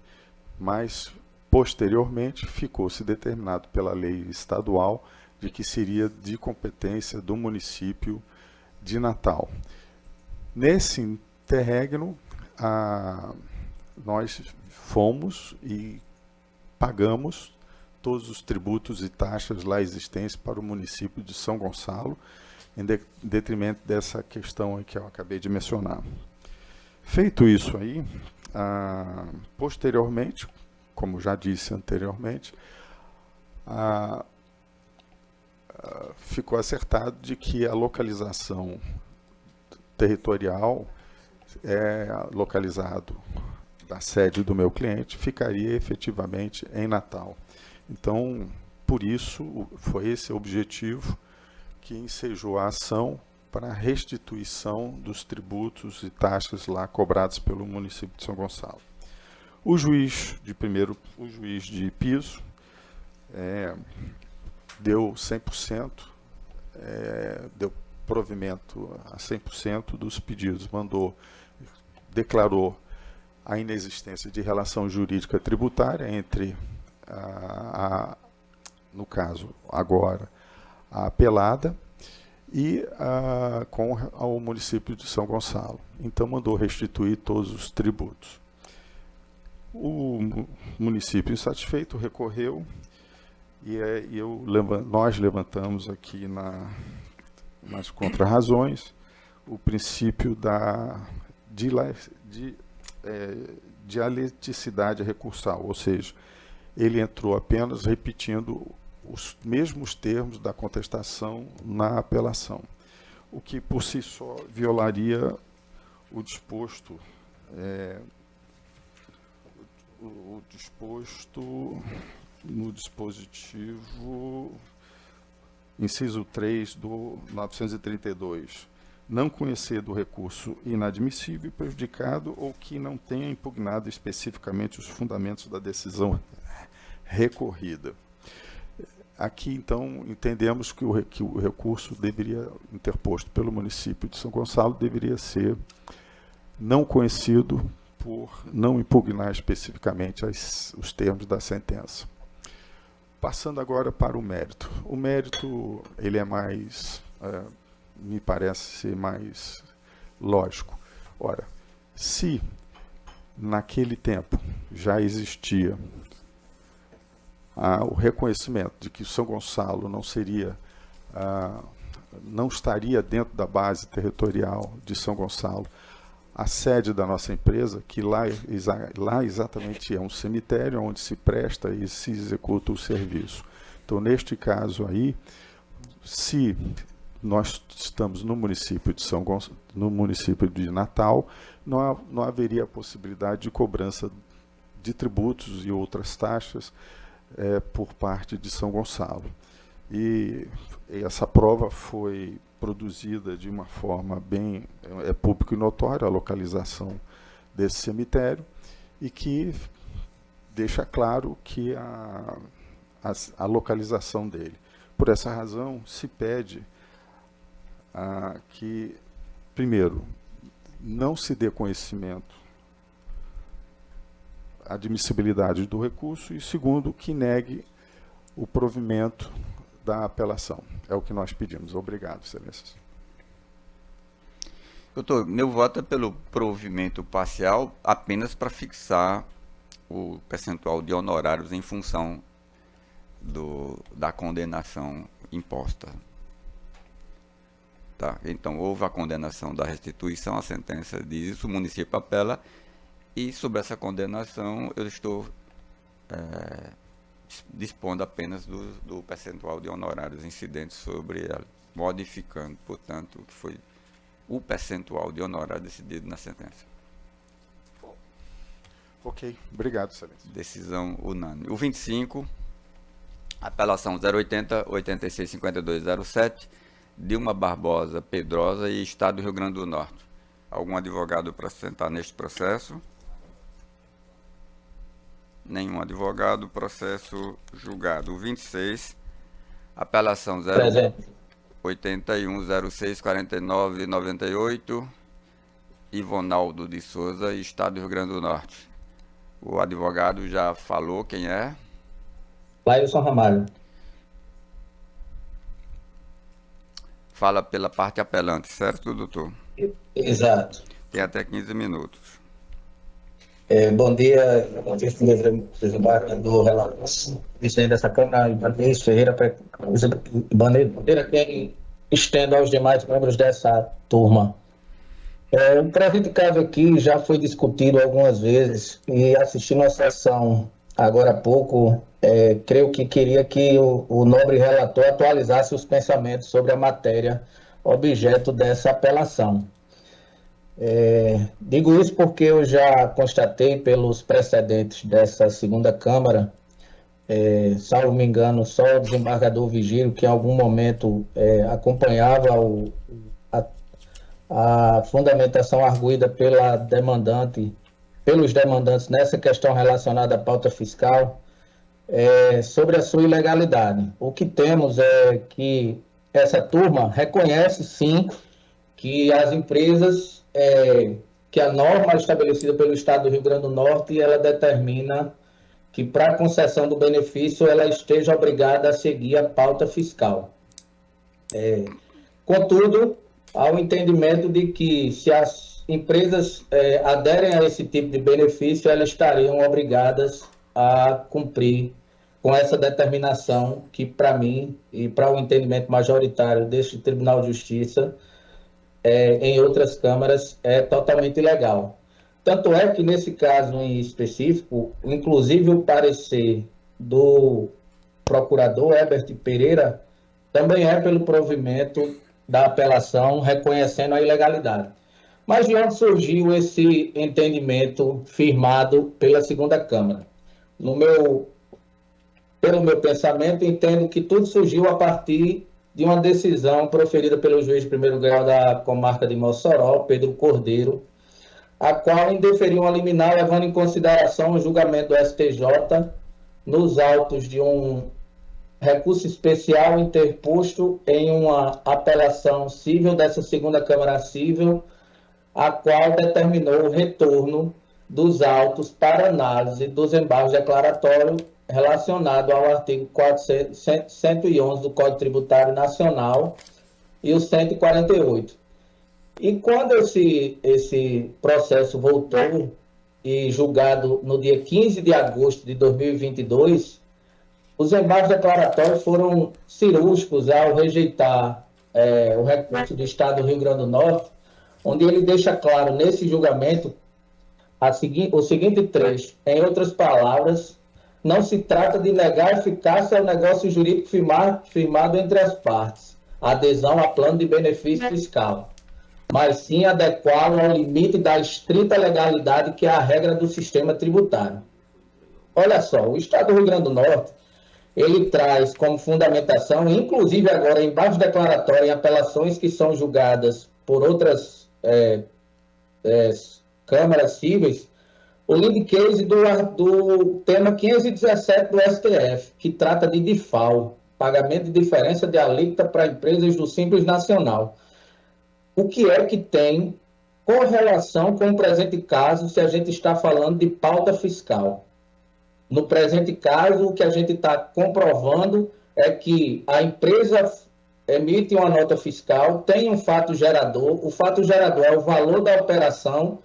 mas posteriormente ficou-se determinado pela lei estadual de que seria de competência do município de Natal. Nesse interregno, nós fomos e pagamos todos os tributos e taxas lá existentes para o município de São Gonçalo, em detrimento dessa questão que eu acabei de mencionar. Feito isso aí, posteriormente, como já disse anteriormente, ficou acertado de que a localização territorial localizado da sede do meu cliente ficaria efetivamente em Natal. Então, por isso, foi esse o objetivo que ensejou a ação para a restituição dos tributos e taxas lá cobrados pelo município de São Gonçalo. O juiz de piso deu 100%, deu provimento a 100% dos pedidos, declarou a inexistência de relação jurídica tributária entre, no caso agora, a apelada e com o município de São Gonçalo. Então mandou restituir todos os tributos. O município insatisfeito recorreu e nós levantamos aqui nas contrarrazões o princípio da dialeticidade recursal, ou seja, ele entrou apenas repetindo os mesmos termos da contestação na apelação, o que por si só violaria o disposto no dispositivo inciso 3 do 932, não conhecer do recurso inadmissível e prejudicado ou que não tenha impugnado especificamente os fundamentos da decisão recorrida. Aqui, então, entendemos que o recurso interposto pelo município de São Gonçalo deveria ser não conhecido por não impugnar especificamente os termos da sentença. Passando agora para o mérito. O mérito, ele é mais, me parece ser mais lógico. Ora, se naquele tempo já existia o reconhecimento de que São Gonçalo não estaria dentro da base territorial de São Gonçalo, a sede da nossa empresa, que lá exatamente é um cemitério onde se presta e se executa o serviço. Então, neste caso aí, se nós estamos no município de no município de Natal, não haveria possibilidade de cobrança de tributos e outras taxas por parte de São Gonçalo. E essa prova foi produzida de uma forma bem pública e notória, a localização desse cemitério, e que deixa claro que a localização dele. Por essa razão, se pede que, primeiro, não se dê conhecimento a admissibilidade do recurso e, segundo, que negue o provimento da apelação. É o que nós pedimos. Obrigado, excelências. Doutor, meu voto é pelo provimento parcial apenas para fixar o percentual de honorários em função da condenação imposta. Tá? Então, houve a condenação da restituição, a sentença diz isso, o município apela, e sobre essa condenação eu estou dispondo apenas do percentual de honorários incidentes sobre ela, modificando, portanto, que foi o percentual de honorários decidido na sentença. Ok, obrigado, excelência. Decisão unânime. O 25, apelação 080-865207, Dilma Barbosa Pedrosa e Estado do Rio Grande do Norte. Algum advogado para sentar neste processo? Nenhum advogado, processo julgado. O 26, apelação 081-06-49-98, Ivonaldo de Souza, Estado do Rio Grande do Norte. O advogado já falou quem é? Lailson Ramalho. Fala pela parte apelante, certo, doutor? Exato. Tem até 15 minutos. Bom dia, do relator, presidente dessa Câmara, Ibanez Ferreira, Bandeira, quem estendo aos demais membros dessa turma. O prejudicado aqui já foi discutido algumas vezes e assistindo a sessão agora há pouco, creio que queria que o nobre relator atualizasse os pensamentos sobre a matéria objeto dessa apelação. Digo isso porque eu já constatei pelos precedentes dessa segunda Câmara salvo me engano, só o desembargador Vigílio, que em algum momento acompanhava a fundamentação arguída pelos demandantes nessa questão relacionada à pauta fiscal, sobre a sua ilegalidade. O que temos é que essa turma reconhece, sim, que as empresas, que a norma estabelecida pelo Estado do Rio Grande do Norte, ela determina que para a concessão do benefício ela esteja obrigada a seguir a pauta fiscal. Contudo, há o entendimento de que se as empresas aderem a esse tipo de benefício, elas estariam obrigadas a cumprir com essa determinação que, para mim, e para o entendimento majoritário deste Tribunal de Justiça, em outras câmaras, é totalmente ilegal. Tanto é que, nesse caso em específico, inclusive o parecer do procurador Herbert Pereira também é pelo provimento da apelação reconhecendo a ilegalidade. Mas de onde surgiu esse entendimento firmado pela segunda Câmara? Pelo meu pensamento, entendo que tudo surgiu a partir de uma decisão proferida pelo juiz de primeiro grau da comarca de Mossoró, Pedro Cordeiro, a qual indeferiu uma liminar levando em consideração o julgamento do STJ nos autos de um recurso especial interposto em uma apelação civil dessa segunda Câmara Civil, a qual determinou o retorno dos autos para análise dos embargos declaratórios relacionado ao artigo 111 do Código Tributário Nacional e o 148. E quando esse processo voltou e julgado no dia 15 de agosto de 2022, os embargos declaratórios foram cirúrgicos ao rejeitar o recurso do Estado do Rio Grande do Norte, onde ele deixa claro nesse julgamento o seguinte trecho: em outras palavras, não se trata de negar a eficácia ao negócio jurídico firmado entre as partes, a adesão a plano de benefício fiscal, mas sim adequá-lo ao limite da estrita legalidade que é a regra do sistema tributário. Olha só, o Estado do Rio Grande do Norte, ele traz como fundamentação, inclusive agora em embargos declaratórios, em apelações que são julgadas por outras câmaras cíveis, o lead case do tema 517 do STF, que trata de DIFAL, pagamento de diferença de alíquota para empresas do Simples Nacional. O que é que tem correlação com o presente caso se a gente está falando de pauta fiscal? No presente caso, o que a gente está comprovando é que a empresa emite uma nota fiscal, tem um fato gerador, o fato gerador é o valor da operação,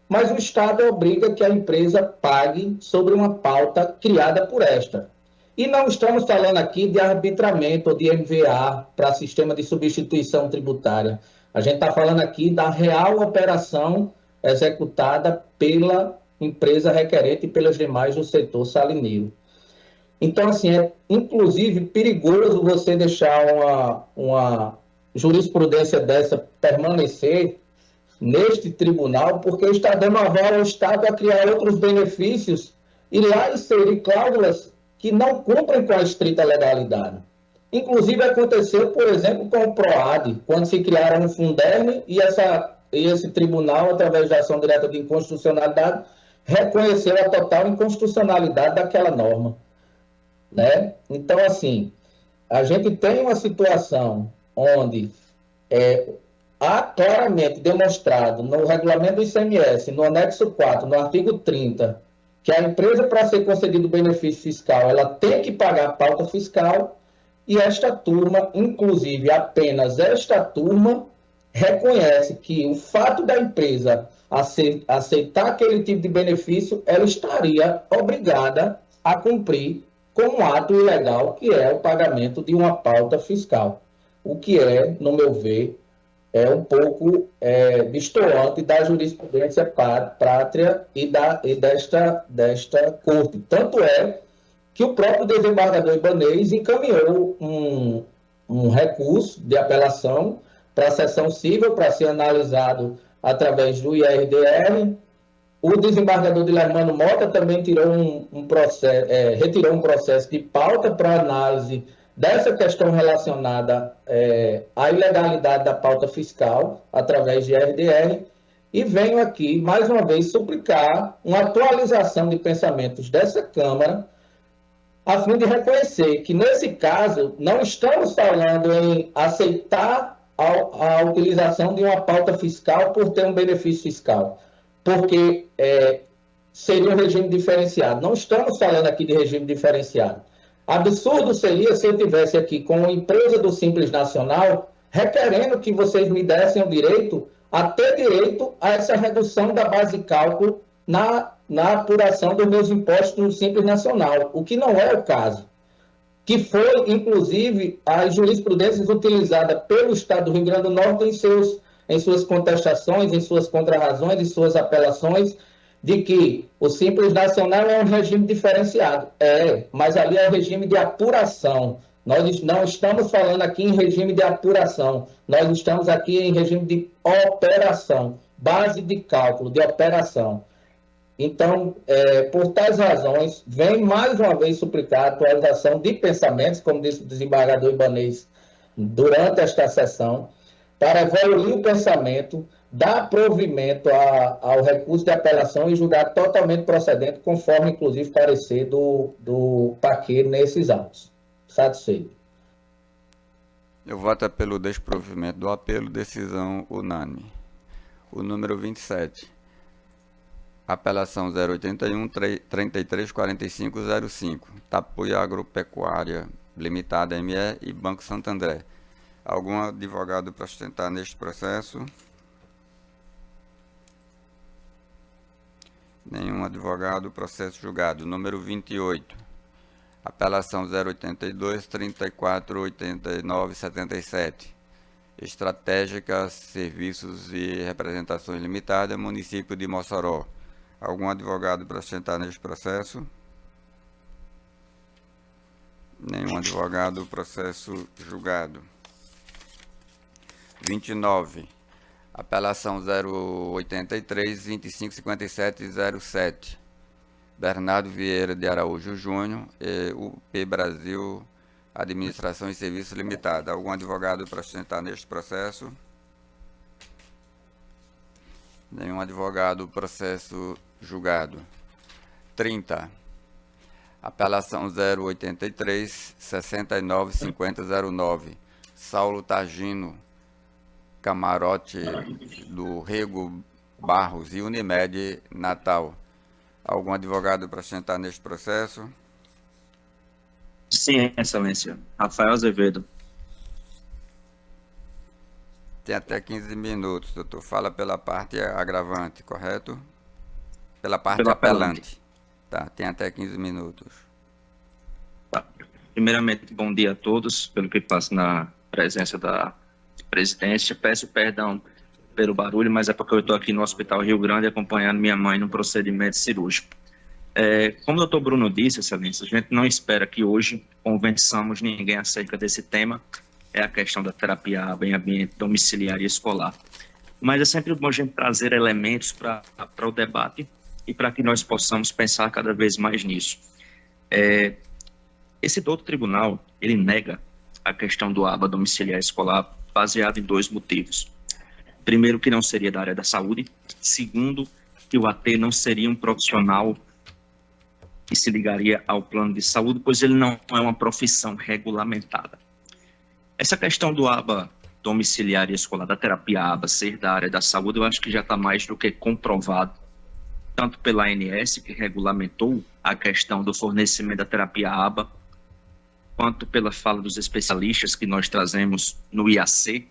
mas o Estado obriga que a empresa pague sobre uma pauta criada por esta. E não estamos falando aqui de arbitramento ou de MVA para sistema de substituição tributária. A gente está falando aqui da real operação executada pela empresa requerente e pelas demais do setor salineiro. Então, assim, é inclusive perigoso você deixar uma jurisprudência dessa permanecer neste tribunal, porque está dando aval ao Estado a criar outros benefícios e lá inserir cláusulas que não cumprem com a estrita legalidade. Inclusive aconteceu, por exemplo, com o PROAD, quando se criaram um Funderne e esse tribunal, através da ação direta de inconstitucionalidade, reconheceu a total inconstitucionalidade daquela norma, né? Então, assim, a gente tem uma situação onde há claramente demonstrado no regulamento do ICMS, no anexo 4, no artigo 30, que a empresa, para ser concedido benefício fiscal, ela tem que pagar pauta fiscal, e esta turma, inclusive apenas esta turma, reconhece que o fato da empresa aceitar aquele tipo de benefício, ela estaria obrigada a cumprir com um ato ilegal, que é o pagamento de uma pauta fiscal. O que é, no meu ver, um pouco destoante da jurisprudência pátria e desta corte. Tanto é que o próprio desembargador Ibanez encaminhou um recurso de apelação para a seção civil, para ser analisado através do IRDR. o desembargador Dilermano Mota também tirou retirou um processo de pauta para análise dessa questão relacionada à ilegalidade da pauta fiscal através de RDR, e venho aqui, mais uma vez, suplicar uma atualização de pensamentos dessa Câmara, a fim de reconhecer que, nesse caso, não estamos falando em aceitar a utilização de uma pauta fiscal por ter um benefício fiscal, porque seria um regime diferenciado. Não estamos falando aqui de regime diferenciado. Absurdo seria se eu tivesse aqui com uma empresa do Simples Nacional requerendo que vocês me dessem o direito a ter direito a essa redução da base de cálculo na apuração dos meus impostos no Simples Nacional, o que não é o caso. Que foi, inclusive, a jurisprudência utilizada pelo Estado do Rio Grande do Norte em suas contestações, em suas contrarrazões, em suas apelações, de que o Simples Nacional é um regime diferenciado. Mas ali é um regime de apuração. Nós não estamos falando aqui em regime de apuração, nós estamos aqui em regime de operação, base de cálculo, de operação. Então, por tais razões, vem mais uma vez suplicar a atualização de pensamentos, como disse o desembargador Ibanez durante esta sessão, para evoluir o pensamento, dar provimento ao recurso de apelação e julgar totalmente procedente, conforme, inclusive, parecer do parqueiro nesses autos. Satisfeito. Eu voto pelo desprovimento do apelo, decisão unânime. O número 27. Apelação 081 334505. Tapuia Agropecuária Limitada ME e Banco Santander. Algum advogado para sustentar neste processo? Nenhum advogado. Processo julgado. Número 28. Apelação 082 3489 77. Estratégica Serviços e Representações Limitada, município de Mossoró. Algum advogado para sustentar neste processo? Nenhum advogado. Processo julgado. 29. Apelação 083 2557 07. Bernardo Vieira de Araújo Júnior, UP Brasil, Administração e Serviços Limitada. Algum advogado para sustentar neste processo? Nenhum advogado. Processo julgado. 30. Apelação 083 69 5009. Saulo Targino Camarote do Rego Barros e Unimed Natal. Algum advogado para sustentar neste processo? Sim, Excelência. Rafael Azevedo. Tem até 15 minutos, doutor. Fala pela parte agravante, correto? Pela parte apelante. Tá, tem até 15 minutos. Tá. Primeiramente, bom dia a todos, pelo que passa na presença da presidência. Peço perdão pelo barulho, mas é porque eu estou aqui no Hospital Rio Grande acompanhando minha mãe no procedimento cirúrgico. Como o doutor Bruno disse, Excelência, a gente não espera que hoje convençamos ninguém acerca desse tema, é a questão da terapia ABA em ambiente domiciliar e escolar. Mas é sempre bom a gente trazer elementos para o debate e para que nós possamos pensar cada vez mais nisso. Esse doutor tribunal, ele nega a questão do ABA domiciliar escolar baseado em dois motivos. Primeiro, que não seria da área da saúde. Segundo, que o AT não seria um profissional que se ligaria ao plano de saúde, pois ele não é uma profissão regulamentada. Essa questão do ABA domiciliar e escolar, da terapia ABA ser da área da saúde, eu acho que já está mais do que comprovado, tanto pela ANS, que regulamentou a questão do fornecimento da terapia ABA, quanto pela fala dos especialistas que nós trazemos no IAC,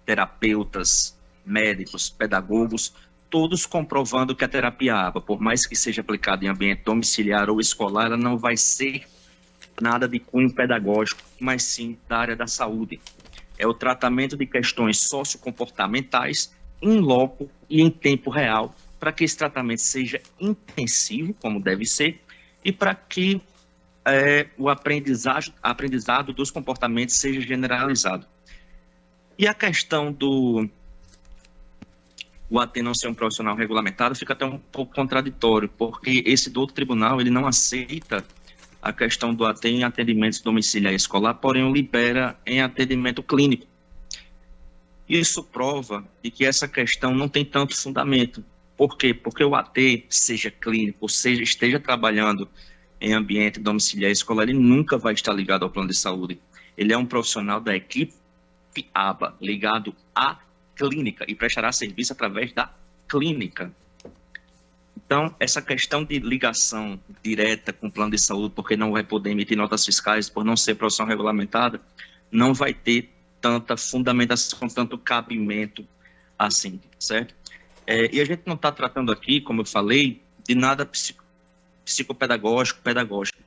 terapeutas, médicos, pedagogos, todos comprovando que a terapia ABA, por mais que seja aplicada em ambiente domiciliar ou escolar, ela não vai ser nada de cunho pedagógico, mas sim da área da saúde. É o tratamento de questões sociocomportamentais em loco e em tempo real, para que esse tratamento seja intensivo, como deve ser, e para que o aprendizado dos comportamentos seja generalizado. E a questão do o AT não ser um profissional regulamentado, fica até um pouco contraditório, porque esse do outro tribunal, ele não aceita a questão do AT em atendimentos domiciliar escolar, porém o libera em atendimento clínico. Isso prova de que essa questão não tem tanto fundamento. Por quê? Porque o AT, seja clínico, ou seja, esteja trabalhando em ambiente domiciliar escolar, ele nunca vai estar ligado ao plano de saúde. Ele é um profissional da equipe ABA, ligado à clínica, e prestará serviço através da clínica. Então, essa questão de ligação direta com o plano de saúde, porque não vai poder emitir notas fiscais por não ser profissão regulamentada, não vai ter tanta fundamentação, tanto cabimento assim, certo? E a gente não está tratando aqui, como eu falei, de nada psicopedagógico, pedagógico,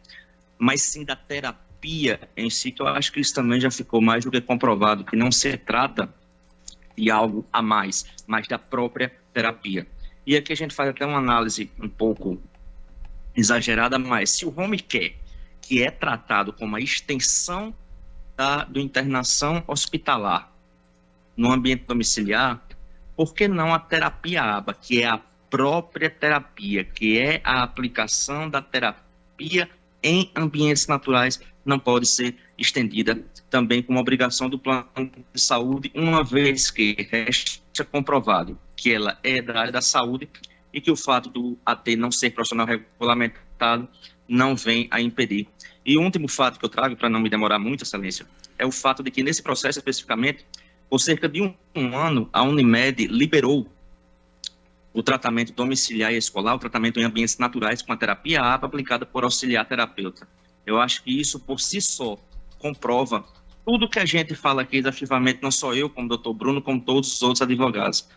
mas sim da terapia em si, que eu acho que isso também já ficou mais do que comprovado, que não se trata de algo a mais, mas da própria terapia. E aqui a gente faz até uma análise um pouco exagerada, mas se o home care, que é tratado como a extensão do internação hospitalar no ambiente domiciliar, por que não a terapia ABA, que é a própria terapia, que é a aplicação da terapia em ambientes naturais, não pode ser estendida também como obrigação do plano de saúde, uma vez que resta comprovado que ela é da área da saúde e que o fato do AT não ser profissional regulamentado não vem a impedir. E o último fato que eu trago, para não me demorar muito, Excelência, é o fato de que nesse processo especificamente, por cerca de um ano, a Unimed liberou o tratamento domiciliar e escolar, o tratamento em ambientes naturais com a terapia ABA aplicada por auxiliar terapeuta. Eu acho que isso, por si só, comprova tudo que a gente fala aqui exaustivamente, não só eu, como o doutor Bruno, como todos os outros advogados.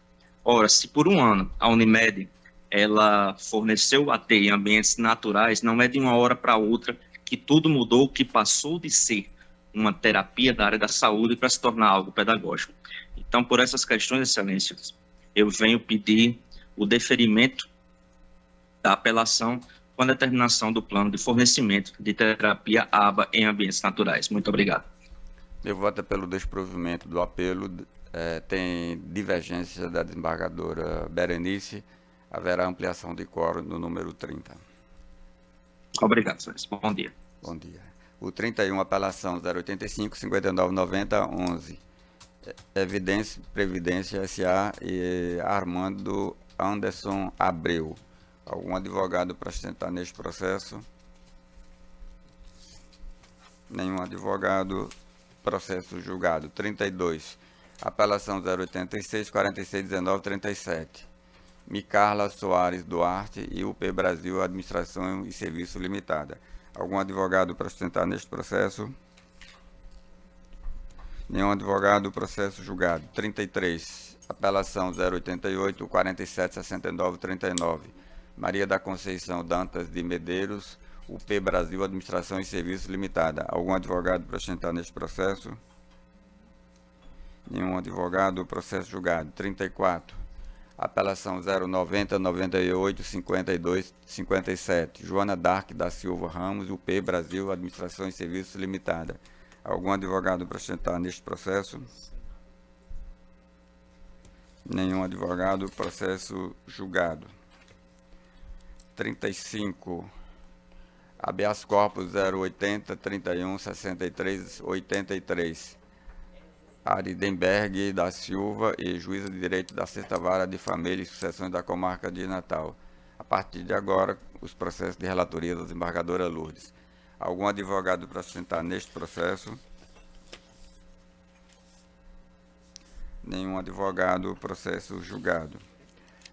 Ora, se por um ano a Unimed ela forneceu o AT em ambientes naturais, não é de uma hora para outra que tudo mudou, que passou de ser uma terapia da área da saúde para se tornar algo pedagógico. Então, por essas questões, Excelências, eu venho pedir o deferimento da apelação com a determinação do plano de fornecimento de terapia ABA em ambientes naturais. Muito obrigado. Eu voto pelo desprovimento do apelo. Tem divergência da desembargadora Berenice. Haverá ampliação de quórum no número 30. Obrigado, senhores. Bom dia. Bom dia. O 31, apelação 085, 5990, 11. Evidência, Previdência S.A. e Armando Anderson Abreu. Algum advogado para sustentar neste processo? Nenhum advogado. Processo julgado. 32. Apelação 086, 46, 19, 37. Micarla Soares Duarte e UP Brasil Administração e Serviço Limitada. Algum advogado para sustentar neste processo? Nenhum advogado. Processo julgado. 33. Apelação 088, 47, 69, 39. Maria da Conceição Dantas de Medeiros, UP Brasil Administração e Serviço Limitada. Algum advogado para sustentar neste processo? Nenhum advogado. Processo julgado. 34. Apelação 090, 98, 52, 57. Joana Dark da Silva Ramos, UP Brasil Administração e Serviço Limitada. Algum advogado para sustentar neste processo? Nenhum advogado. Processo julgado. 35. Habeas corpus 080, 31, 63, 83. Aridenberg da Silva e juíza de direito da Sexta Vara de Família e Sucessões da Comarca de Natal. A partir de agora, os processos de relatoria da desembargadora Lourdes. Algum advogado para sustentar neste processo? Nenhum advogado. Processo julgado.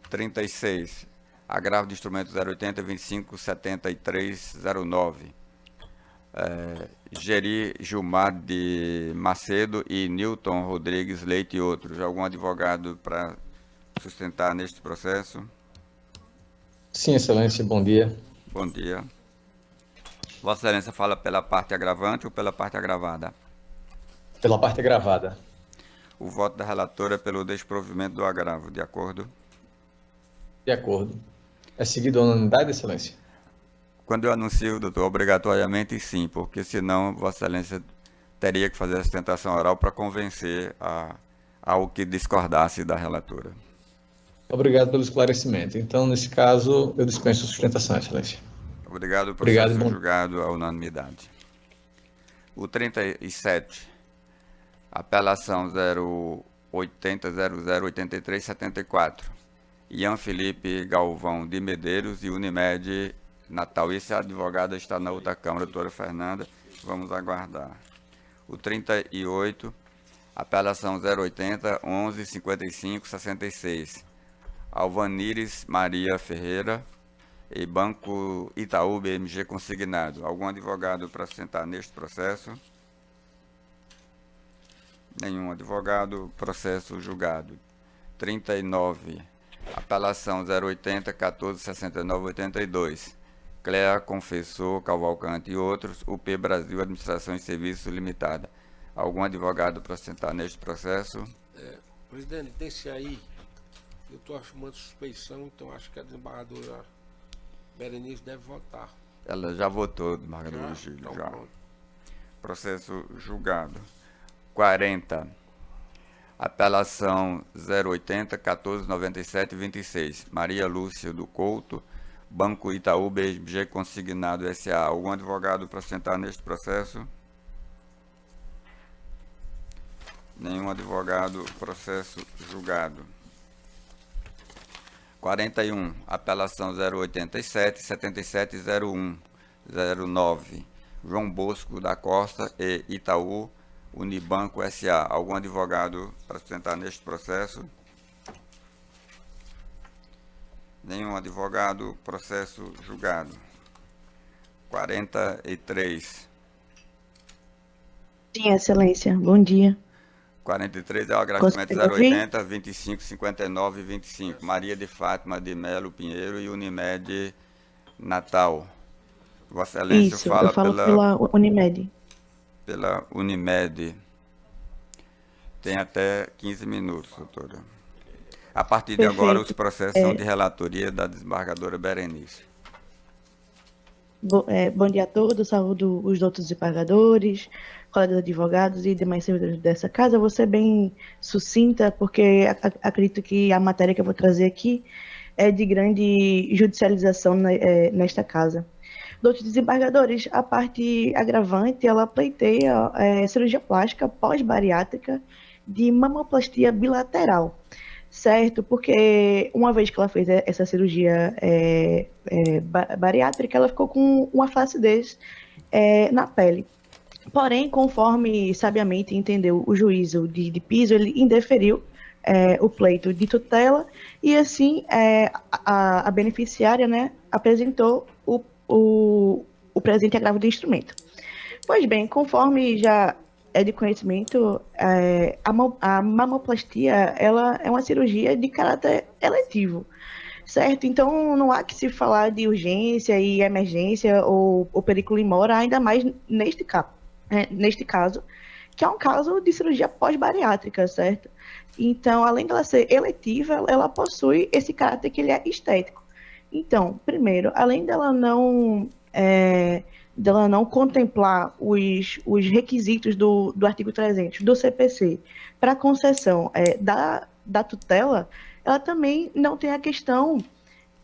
36. Agravo de instrumento 080, 25, 73, 09. Geri Gilmar de Macedo e Newton Rodrigues Leite e outros. Algum advogado para sustentar neste processo? Sim, Excelência, bom dia. Bom dia. Vossa Excelência fala pela parte agravante ou pela parte agravada? Pela parte agravada. O voto da relatora é pelo desprovimento do agravo, de acordo? De acordo. É seguido a unanimidade, Excelência? Quando eu anuncio, doutor, obrigatoriamente sim, porque senão Vossa Excelência teria que fazer a sustentação oral para convencer ao que discordasse da relatora. Obrigado pelo esclarecimento. Então, nesse caso, eu dispenso a sustentação, Excelência. Obrigado, Obrigado, processo bom. julgado à unanimidade. O 37, apelação 080008374. Ian Felipe Galvão de Medeiros e Unimed Natal. Esse advogado está na outra Câmara, doutora Fernanda. Vamos aguardar. O 38, apelação 080 11 55 66. Alvanires Maria Ferreira e Banco Itaú BMG consignado. Algum advogado para sentar neste processo? Nenhum advogado. Processo julgado. 39. Apelação 080 14 69 82. Clea Confessor Cavalcante e outros. UP Brasil Administração e Serviços Limitada. Algum advogado para sentar neste processo? Presidente, desse aí, eu estou afirmando suspeição, então acho que a desembargadora Berenice deve votar. Ela já votou, desembargador Virgílio, Então, já. pronto. Processo julgado. 40. Apelação 080 14 97 26. Maria Lúcia do Couto, Banco Itaú BMG consignado SA. Algum advogado para sentar neste processo? Nenhum advogado. Processo julgado. 41. Apelação 087 7701 09. João Bosco da Costa e Itaú Unibanco SA. Algum advogado para sentar neste processo? Nenhum advogado. Processo julgado. 43. Sim, Excelência. Bom dia. 43 é o agravamento Consegue ouvir? 080 25 59 25. Maria de Fátima de Melo Pinheiro e Unimed Natal. Vossa Excelência Isso, fala eu falo pela Unimed. pela Unimed. Tem até 15 minutos, doutora. A partir de agora, os Perfeito. processos são de relatoria da desembargadora Berenice. Bom dia a todos, saúdo os outros desembargadores, colegas advogados e demais servidores dessa casa. Eu vou ser bem sucinta, porque acredito que a matéria que eu vou trazer aqui é de grande judicialização nesta casa. Outros desembargadores, a parte agravante, ela pleiteia cirurgia plástica pós-bariátrica de mamoplastia bilateral, certo? Porque uma vez que ela fez essa cirurgia bariátrica, ela ficou com uma flacidez na pele. Porém, conforme sabiamente entendeu o juízo de piso, ele indeferiu o pleito de tutela e assim a beneficiária, né, apresentou o presente agravo de instrumento. Pois bem, conforme já é de conhecimento, a mamoplastia ela é uma cirurgia de caráter eletivo, certo? Então não há que se falar de urgência e emergência ou periculo in mora, ainda mais neste caso, que é um caso de cirurgia pós-bariátrica, certo? Então, além dela ser eletiva, ela possui esse caráter que ele é estético. Então, primeiro, além dela não contemplar os requisitos do artigo 300 do CPC para concessão da tutela, ela também não tem a questão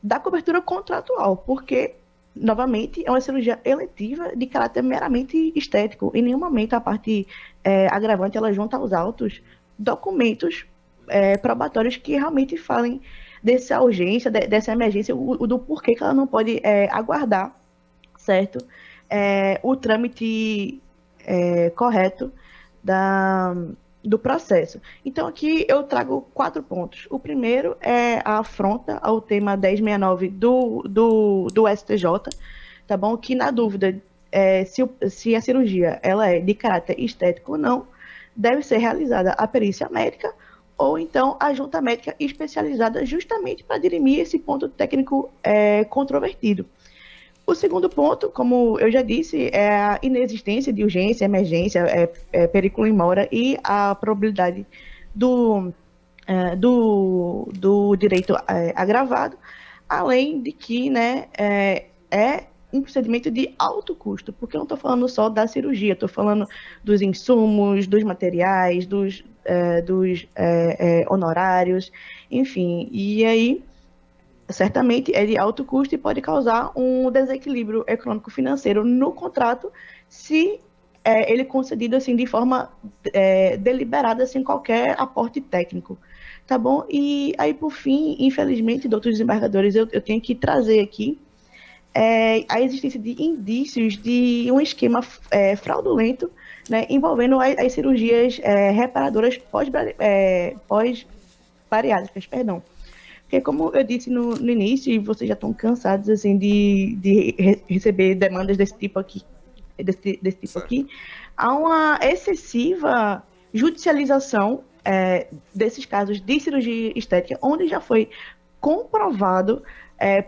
da cobertura contratual, porque, novamente, é uma cirurgia eletiva de caráter meramente estético. Em nenhum momento a parte agravante ela junta aos autos documentos probatórios que realmente falem dessa urgência, dessa emergência, do porquê que ela não pode aguardar, certo? O trâmite correto do processo. Então, aqui eu trago 4 pontos. O primeiro é a afronta ao tema 1069 do STJ, tá bom? Que, na dúvida, se a cirurgia ela é de caráter estético ou não, deve ser realizada a perícia médica ou então a junta médica especializada justamente para dirimir esse ponto técnico controvertido. O segundo ponto, como eu já disse, é a inexistência de urgência, emergência, periculo in mora e a probabilidade do direito agravado, além de que, né, é um procedimento de alto custo, porque eu não estou falando só da cirurgia, estou falando dos insumos, dos materiais, dos honorários. enfim, e aí certamente é de alto custo e pode causar um desequilíbrio econômico-financeiro no contrato se ele concedido assim de forma deliberada, sem qualquer aporte técnico, tá bom? E aí, por fim, infelizmente, doutor desembargadores, eu tenho que trazer aqui a existência de indícios de um esquema fraudulento, né, envolvendo as cirurgias reparadoras pós-bariátricas, perdão. Porque, como eu disse no início, e vocês já estão cansados assim, de receber demandas desse tipo aqui, há uma excessiva judicialização desses casos de cirurgia estética, onde já foi comprovado,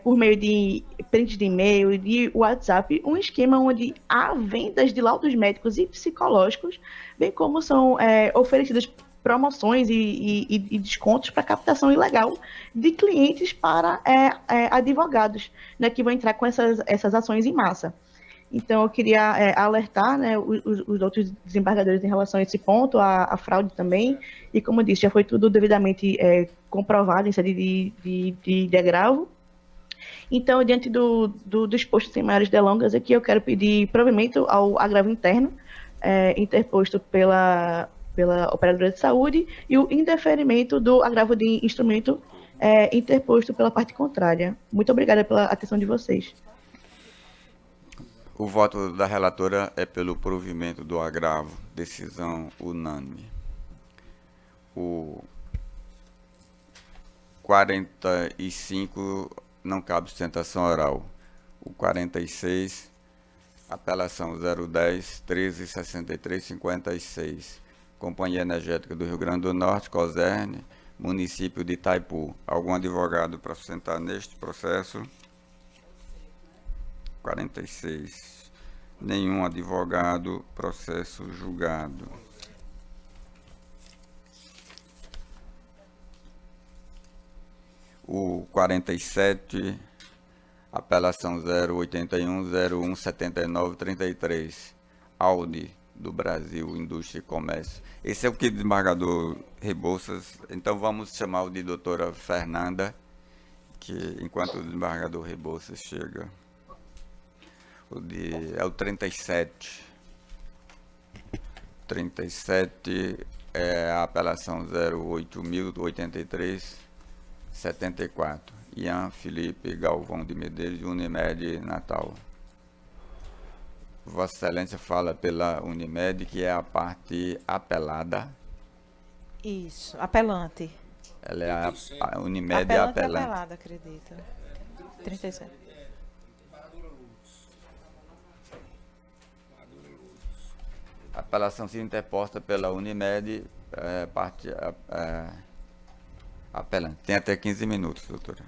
por meio de prints de e-mail e de WhatsApp, um esquema onde há vendas de laudos médicos e psicológicos, bem como são oferecidas promoções e descontos para captação ilegal de clientes para advogados, né, que vão entrar com essas ações em massa. Então, eu queria alertar, né, os outros desembargadores em relação a esse ponto, a fraude também, e como eu disse, já foi tudo devidamente comprovado em sede de agravo. Então, diante do exposto sem maiores delongas, aqui eu quero pedir provimento ao agravo interno interposto pela operadora de saúde e o indeferimento do agravo de instrumento interposto pela parte contrária. Muito obrigada pela atenção de vocês. O voto da relatora é pelo provimento do agravo. Decisão unânime. O 45 não cabe sustentação oral. O 46, apelação 010 1363 56. Companhia Energética do Rio Grande do Norte, COSERN, município de Itaipu. Algum advogado para sustentar neste processo? 46. Nenhum advogado, processo julgado. O 47, apelação 081 01 79 33. Audi do Brasil, Indústria e Comércio. Esse é o que desembargador Rebouças. Então vamos chamar o de doutora Fernanda, que enquanto o desembargador Rebouças chega. É o 37. 37 é a apelação 08.083 74. Ian Felipe Galvão de Medeiros, Unimed Natal. Vossa Excelência fala pela Unimed, que é a parte apelada. Isso, apelante. Ela é a Unimed é apelante. Apelada, acredito. 37. A apelação se interposta pela Unimed, parte apelante. Tem até 15 minutos, doutora.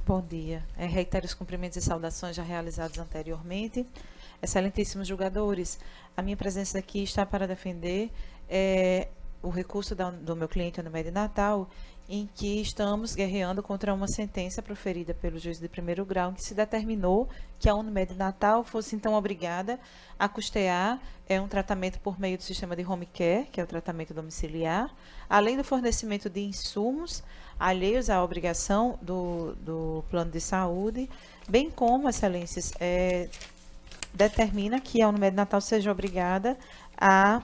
Bom dia. Reitero os cumprimentos e saudações já realizados anteriormente. Excelentíssimos julgadores, a minha presença aqui está para defender o recurso do meu cliente Unimed Natal, em que estamos guerreando contra uma sentença proferida pelo juiz de primeiro grau, em que se determinou que a Unimed Natal fosse então obrigada a custear um tratamento por meio do sistema de home care, que é o tratamento domiciliar, além do fornecimento de insumos alheios à obrigação do plano de saúde, bem como, excelências, determina que a Unimed Natal seja obrigada a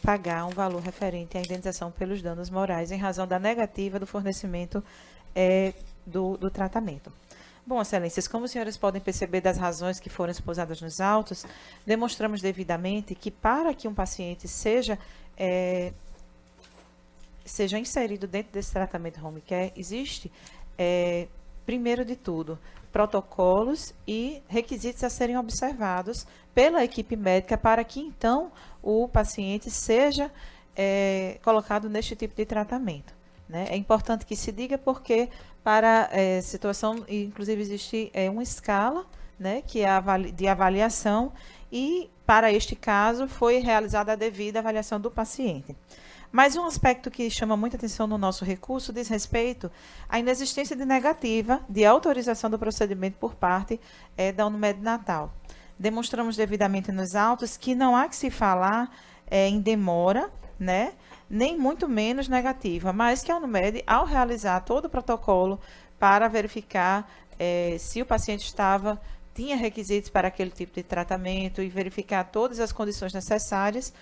pagar um valor referente à indenização pelos danos morais em razão da negativa do fornecimento do tratamento. Bom, excelências, como os senhores podem perceber das razões que foram exposadas nos autos, demonstramos devidamente que para que um paciente seja inserido dentro desse tratamento home care, existe, primeiro de tudo, protocolos e requisitos a serem observados pela equipe médica para que, então, o paciente seja colocado neste tipo de tratamento, né? É importante que se diga porque, para situação, inclusive, existe uma escala, né, que é de avaliação e, para este caso, foi realizada a devida avaliação do paciente. Mas um aspecto que chama muita atenção no nosso recurso diz respeito à inexistência de negativa de autorização do procedimento por parte da Unimed Natal. Demonstramos devidamente nos autos que não há que se falar em demora, né, nem muito menos negativa, mas que a Unimed, ao realizar todo o protocolo para verificar se o paciente tinha requisitos para aquele tipo de tratamento e verificar todas as condições necessárias,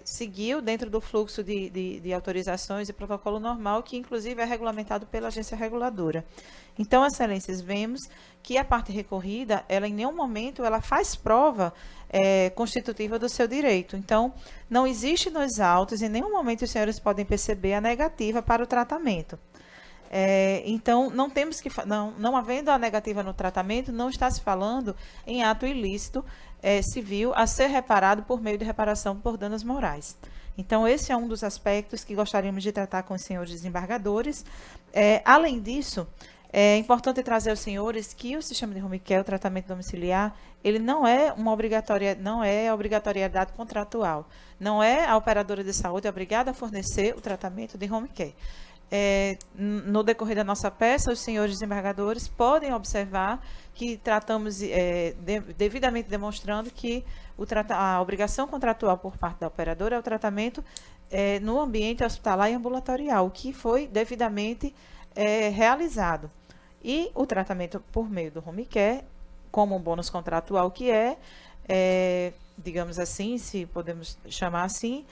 seguiu dentro do fluxo de autorizações e protocolo normal, que inclusive é regulamentado pela agência reguladora. Então, excelências, vemos que a parte recorrida, ela em nenhum momento ela faz prova constitutiva do seu direito. Então, não existe nos autos, em nenhum momento os senhores podem perceber a negativa para o tratamento. Então, não temos que, não havendo a negativa no tratamento, não está se falando em ato ilícito civil a ser reparado por meio de reparação por danos morais. Então, esse é um dos aspectos que gostaríamos de tratar com os senhores desembargadores. Além disso, é importante trazer aos senhores que o sistema de home care, o tratamento domiciliar, ele não é obrigatoriedade contratual. Não é a operadora de saúde obrigada a fornecer o tratamento de home care. No decorrer da nossa peça, os senhores desembargadores podem observar que tratamos devidamente demonstrando que a obrigação contratual por parte da operadora é o tratamento no ambiente hospitalar e ambulatorial, que foi devidamente realizado. E o tratamento por meio do home care, como um bônus contratual que digamos assim, se podemos chamar assim,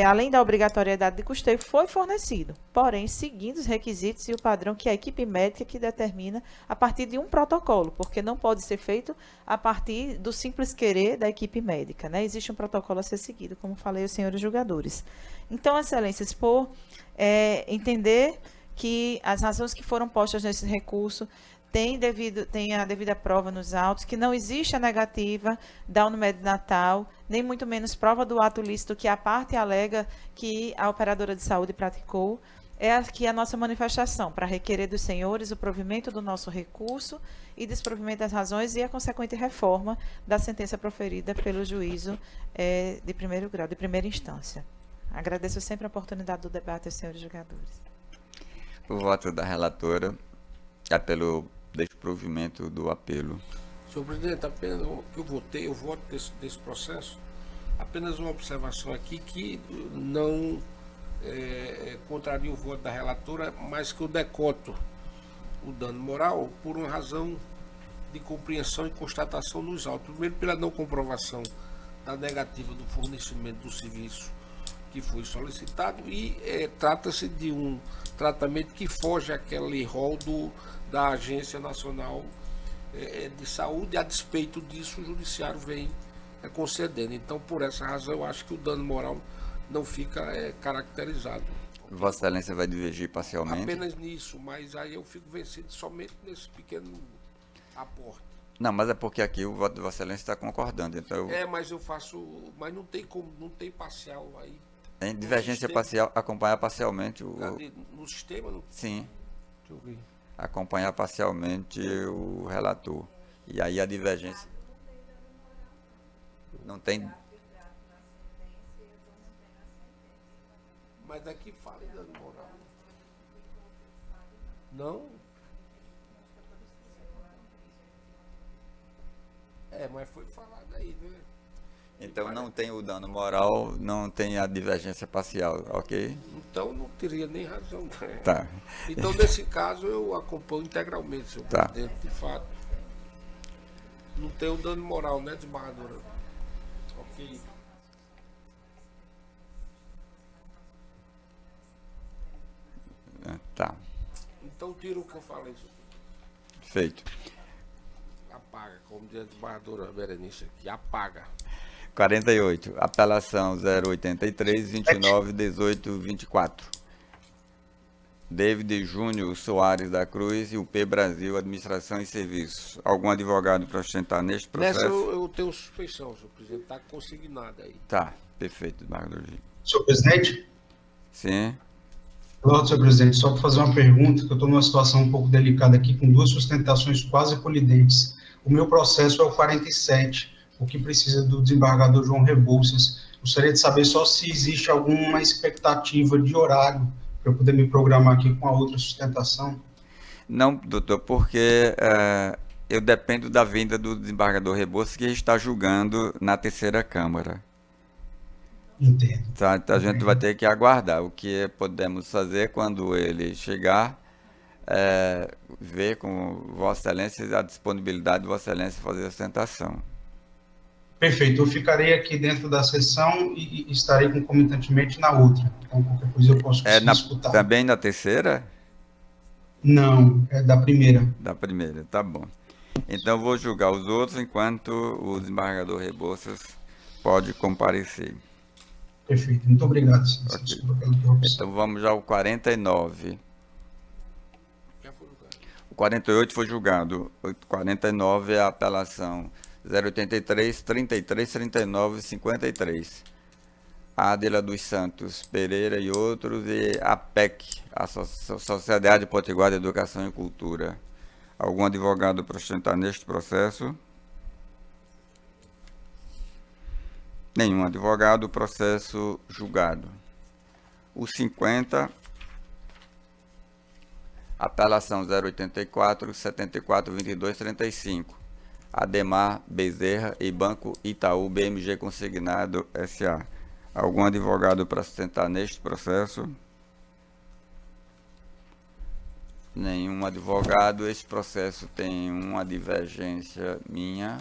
além da obrigatoriedade de custeio, foi fornecido, porém, seguindo os requisitos e o padrão que a equipe médica que determina a partir de um protocolo, porque não pode ser feito a partir do simples querer da equipe médica, né? Existe um protocolo a ser seguido, como falei aos senhores julgadores. Então, excelências, por entender que as razões que foram postas nesse recurso tem a devida prova nos autos, que não existe a negativa da Unimed Natal, nem muito menos prova do ato lícito que a parte alega que a operadora de saúde praticou. É aqui a nossa manifestação para requerer dos senhores o provimento do nosso recurso e desprovimento das razões e a consequente reforma da sentença proferida pelo juízo de primeiro grau, de primeira instância. Agradeço sempre a oportunidade do debate aos senhores julgadores. O voto da relatora é pelo desprovimento do apelo. Senhor presidente, apenas eu voto desse processo. Apenas uma observação aqui que não contraria o voto da relatora, mas que eu decoto o dano moral por uma razão de compreensão e constatação nos autos. Primeiro, pela não comprovação da negativa do fornecimento do serviço que foi solicitado e trata-se de um tratamento que foge àquele rol da Agência Nacional de Saúde. A despeito disso, o judiciário vem concedendo. Então, por essa razão, eu acho que o dano moral não fica caracterizado. Vossa Excelência vai divergir parcialmente? Apenas nisso, mas aí eu fico vencido somente nesse pequeno aporte. Não, mas é porque aqui o voto de Vossa Excelência está concordando, então... mas eu faço... Mas não tem como, não tem parcial aí. Em divergência parcial, acompanhar parcialmente o... No sistema? Sim. Deixa eu ver. Acompanhar parcialmente o relator. E aí a divergência... Não tem... Mas daqui fala em dano moral. Não? Mas foi falado aí, né? Então não tem o dano moral, não tem a divergência parcial, ok? Então não teria nem razão. Né? Tá. Então, nesse caso, eu acompanho integralmente, senhor presidente, de fato. Não tem o dano moral, né, desembargadora? Ok. Tá. Então tira o que eu falei, senhor. Feito. Apaga, como diz a desembargadora Berenice aqui, apaga. 48. Apelação 083, 29, 18, 24. David Júnior Soares da Cruz e o P Brasil, Administração e Serviços. Algum advogado para sustentar neste processo? Nessa eu tenho suspeição, senhor presidente. Está consignado aí. Tá, perfeito, desembargador. Senhor presidente? Sim. Olá, senhor presidente. Só para fazer uma pergunta, que eu estou numa situação um pouco delicada aqui, com duas sustentações quase colidentes. O meu processo é o 47, o que precisa do desembargador João Rebouças. Gostaria de saber só se existe alguma expectativa de horário para eu poder me programar aqui com a outra sustentação. Não, doutor, porque eu dependo da vinda do desembargador Rebouças, que está julgando na terceira Câmara. Entendo. Tá, então a gente vai ter que aguardar. O que podemos fazer quando ele chegar é ver com Vossa Excelência a disponibilidade de Vossa Excelência fazer a sustentação. Perfeito. Eu ficarei aqui dentro da sessão e estarei concomitantemente na outra. Então, qualquer coisa eu posso escutar. Também na terceira? Não, é da primeira. Da primeira, tá bom. Então vou julgar os outros enquanto o desembargador Rebouças pode comparecer. Perfeito. Muito obrigado. Okay. Desculpa pela interrupção. Então vamos já ao 49. O 48 foi julgado. O 49 é a apelação 083, 33, 39 e 53. Ádila dos Santos Pereira e outros, e a PEC, a Sociedade Potiguar de Educação e Cultura. Algum advogado para sustentar neste processo? Nenhum advogado, processo julgado. O 50, apelação 084, 74, 22, 35. Ademar Bezerra e Banco Itaú BMG Consignado S.A. Algum advogado para sustentar neste processo? Nenhum advogado. Este processo tem uma divergência minha,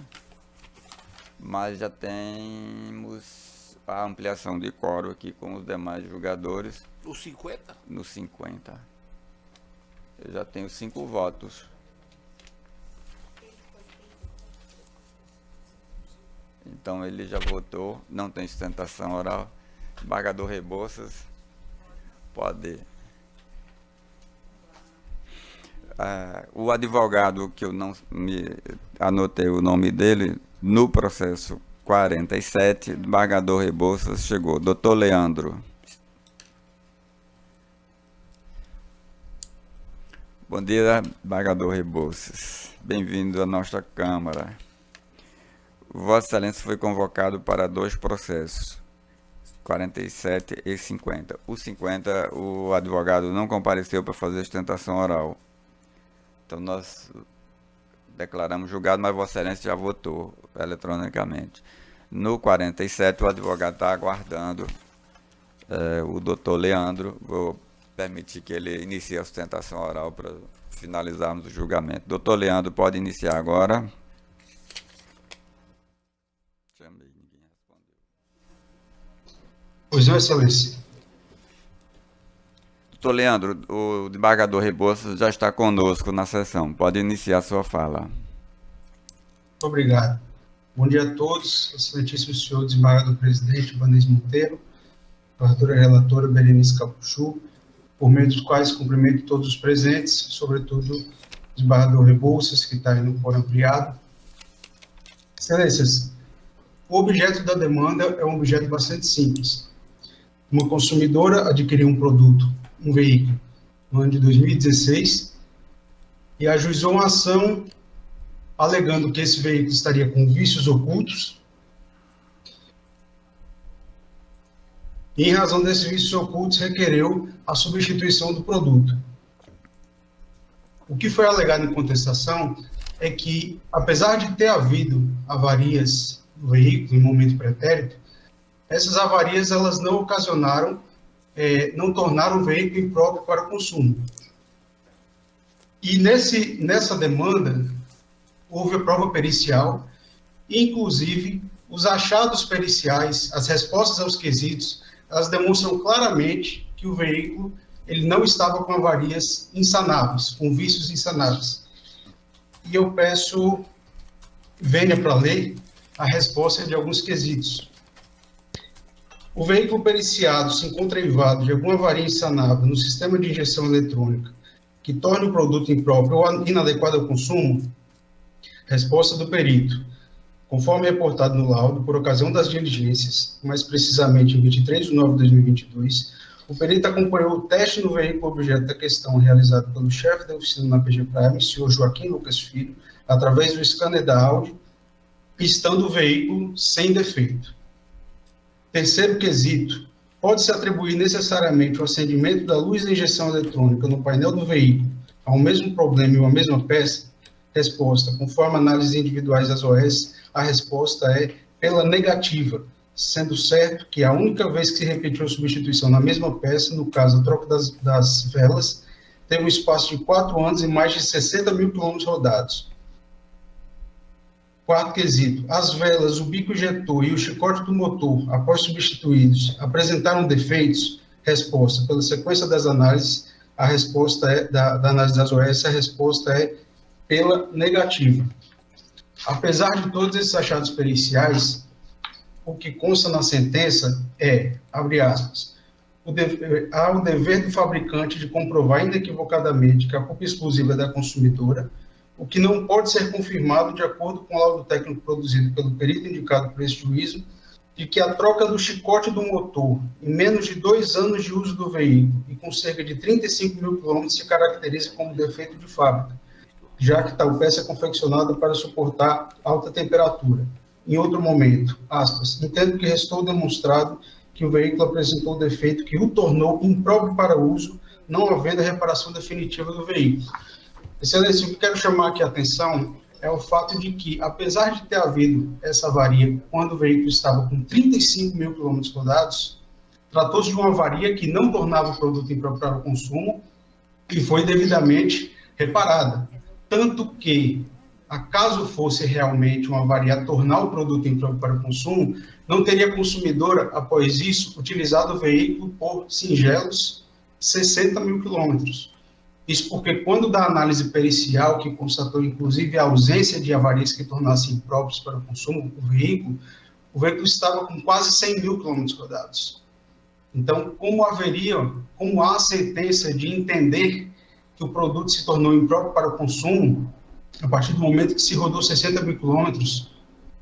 mas já temos a ampliação de quórum aqui com os demais julgadores. No 50? No 50. Eu já tenho 5 votos. Então ele já votou, não tem sustentação oral. Desembargador Rebouças, pode. O advogado que eu não me anotei o nome dele, no processo 47, desembargador Rebouças chegou. Doutor Leandro. Bom dia, desembargador Rebouças. Bem-vindo à nossa Câmara. Vossa Excelência foi convocado para 2 processos, 47 e 50. O 50, o advogado não compareceu para fazer sustentação oral. Então, nós declaramos julgado, mas Vossa Excelência já votou eletronicamente. No 47, o advogado está aguardando o doutor Leandro. Vou permitir que ele inicie a sustentação oral para finalizarmos o julgamento. Doutor Leandro, pode iniciar agora. Pois não, Excelência. Doutor Leandro, o desembargador Rebouças já está conosco na sessão. Pode iniciar a sua fala. Muito obrigado. Bom dia a todos. Excelentíssimo senhor desembargador-presidente Ibanez Monteiro, desembargadora relatora Berenice Capuchu, por meio dos quais cumprimento todos os presentes, sobretudo o desembargador Rebouças, que está aí no fórum ampliado. Excelências, o objeto da demanda é um objeto bastante simples. Uma consumidora adquiriu um produto, um veículo, no ano de 2016, e ajuizou uma ação alegando que esse veículo estaria com vícios ocultos. E, em razão desses vícios ocultos, requereu a substituição do produto. O que foi alegado em contestação é que, apesar de ter havido avarias no veículo em momento pretérito, essas avarias elas não ocasionaram, não tornaram o veículo impróprio para consumo. E nessa demanda houve a prova pericial, inclusive os achados periciais, as respostas aos quesitos, elas demonstram claramente que o veículo ele não estava com avarias insanáveis, com vícios insanáveis. E eu peço, venha para a lei, a resposta de alguns quesitos. O veículo periciado se encontra eivado de alguma avaria insanável no sistema de injeção eletrônica que torne o produto impróprio ou inadequado ao consumo? Resposta do perito. Conforme reportado no laudo, por ocasião das diligências, mais precisamente em 23 de novembro de 2022, o perito acompanhou o teste no veículo objeto da questão realizado pelo chefe da oficina na PG Prime, senhor Joaquim Lucas Filho, através do scanner da Audi, estando o veículo sem defeito. Terceiro quesito, pode-se atribuir necessariamente o acendimento da luz de injeção eletrônica no painel do veículo ao mesmo problema e uma mesma peça? Resposta, conforme análises individuais das OS, a resposta é pela negativa, sendo certo que a única vez que se repetiu a substituição na mesma peça, no caso a troca das velas, teve um espaço de 4 anos e mais de 60 mil quilômetros rodados. Quarto quesito, as velas, o bico injetor e o chicote do motor, após substituídos, apresentaram defeitos? Resposta, pela sequência das análises, a resposta é, da análise das OS, a resposta é pela negativa. Apesar de todos esses achados periciais, o que consta na sentença é, abre aspas, há o dever do fabricante de comprovar inequivocadamente que a culpa exclusiva é da consumidora, o que não pode ser confirmado de acordo com o laudo técnico produzido pelo perito indicado por esse juízo, de que a troca do chicote do motor em menos de 2 anos de uso do veículo e com cerca de 35 mil quilômetros se caracteriza como defeito de fábrica, já que tal peça é confeccionada para suportar alta temperatura. Em outro momento, aspas, entendo que restou demonstrado que o veículo apresentou defeito que o tornou impróprio para uso, não havendo a reparação definitiva do veículo. Excelência, o que quero chamar aqui a atenção é o fato de que, apesar de ter havido essa avaria quando o veículo estava com 35 mil quilômetros rodados, tratou-se de uma avaria que não tornava o produto impróprio para o consumo e foi devidamente reparada. Tanto que, acaso fosse realmente uma avaria a tornar o produto impróprio para o consumo, não teria a consumidora, após isso, utilizado o veículo por singelos 60 mil quilômetros. Isso porque, quando da análise pericial, que constatou inclusive a ausência de avarias que tornassem impróprios para o consumo do veículo, o veículo estava com quase 100 mil quilômetros rodados. Então, como há a sentença de entender que o produto se tornou impróprio para o consumo, a partir do momento que se rodou 60 mil quilômetros,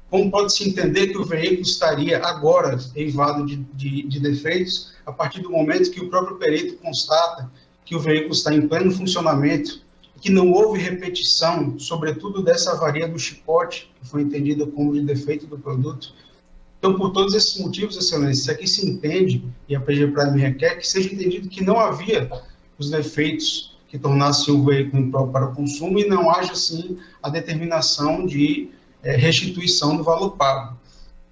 como pode-se entender que o veículo estaria agora eivado de defeitos, a partir do momento que o próprio perito constata que o veículo está em pleno funcionamento, que não houve repetição, sobretudo dessa avaria do chicote, que foi entendida como de defeito do produto. Então, por todos esses motivos, Excelência, aqui se entende, e a PG Prime requer, que seja entendido que não havia os defeitos que tornassem o veículo impróprio para o consumo e não haja, sim, a determinação de restituição do valor pago.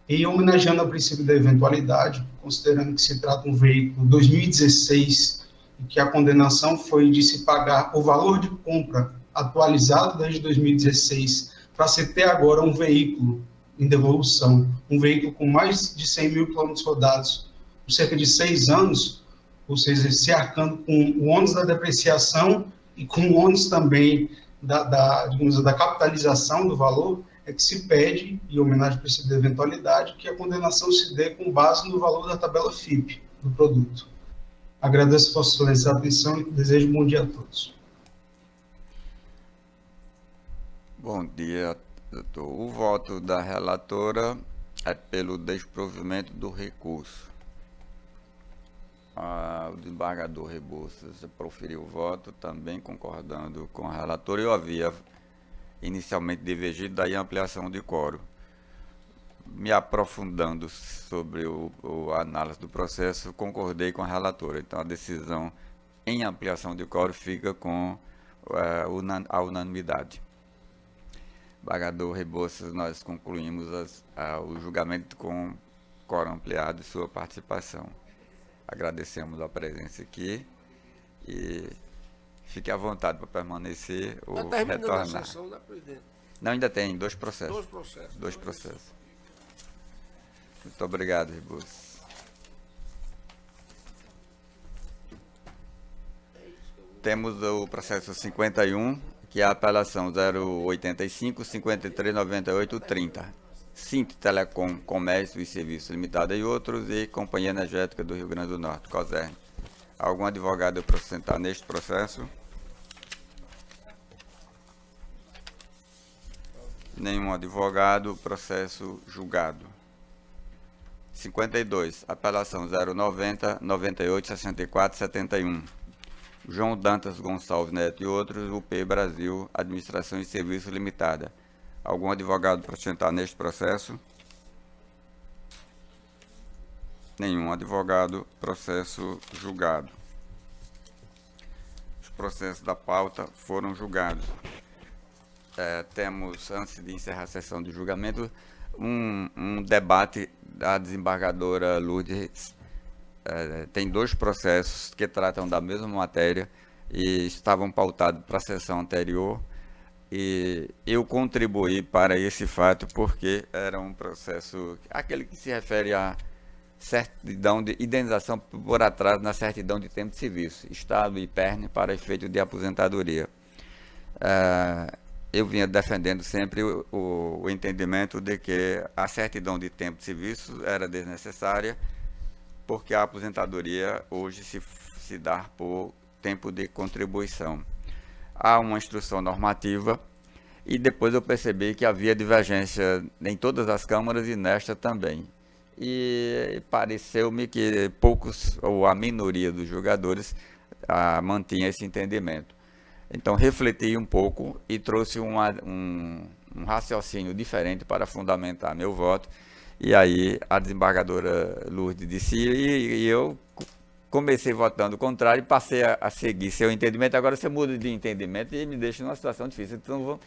E homenageando o princípio da eventualidade, considerando que se trata de um veículo 2016 e que a condenação foi de se pagar o valor de compra atualizado desde 2016 para se ter agora um veículo em devolução, um veículo com mais de 100 mil quilômetros rodados, por cerca de 6 anos, ou seja, se arcando com o ônus da depreciação e com o ônus também da capitalização do valor, é que se pede, em homenagem ao princípio da eventualidade, que a condenação se dê com base no valor da tabela FIP do produto. Agradeço a Vossa Excelência a atenção e desejo um bom dia a todos. Bom dia, doutor. O voto da relatora é pelo desprovimento do recurso. O desembargador Rebouças proferiu o voto, também concordando com a relatora. Eu havia inicialmente divergido, daí a ampliação de quórum. Me aprofundando sobre a análise do processo, concordei com a relatora. Então, a decisão em ampliação de quórum fica com a unanimidade. Desembargador Rebouças, nós concluímos o julgamento com quórum ampliado e sua participação. Agradecemos a presença aqui e fique à vontade para permanecer ou retornar. A sessão da presidente. Não, ainda tem 2 processos. 2 processos. 2 processos. Muito obrigado, Rebouças. Temos o processo 51, que é a apelação 085 53 98 30. Cinti Telecom, Comércio e Serviços Limitada e outros, e Companhia Energética do Rio Grande do Norte, COSERN. Algum advogado para sustentar neste processo? Nenhum advogado, processo julgado. 52, apelação 090 98 64 71. João Dantas Gonçalves Neto e outros, UP Brasil, Administração e Serviços Limitada. Algum advogado para sustentar neste processo? Nenhum advogado, processo julgado. Os processos da pauta foram julgados. Temos, antes de encerrar a sessão de julgamento, um debate a desembargadora Lourdes tem 2 processos que tratam da mesma matéria e estavam pautados para a sessão anterior, e eu contribuí para esse fato porque era um processo, aquele que se refere a certidão de indenização por atraso na certidão de tempo de serviço, Estado e IPERN para efeito de aposentadoria. Eu vinha defendendo sempre o entendimento de que a certidão de tempo de serviço era desnecessária, porque a aposentadoria hoje se dá por tempo de contribuição. Há uma instrução normativa e depois eu percebi que havia divergência em todas as câmaras e nesta também. E pareceu-me que poucos, ou a minoria dos julgadores, mantinha esse entendimento. Então refleti um pouco e trouxe um raciocínio diferente para fundamentar meu voto. E aí a desembargadora Lourdes disse, e eu comecei votando contrário e passei a seguir seu entendimento. Agora você muda de entendimento e me deixa numa situação difícil. Então vou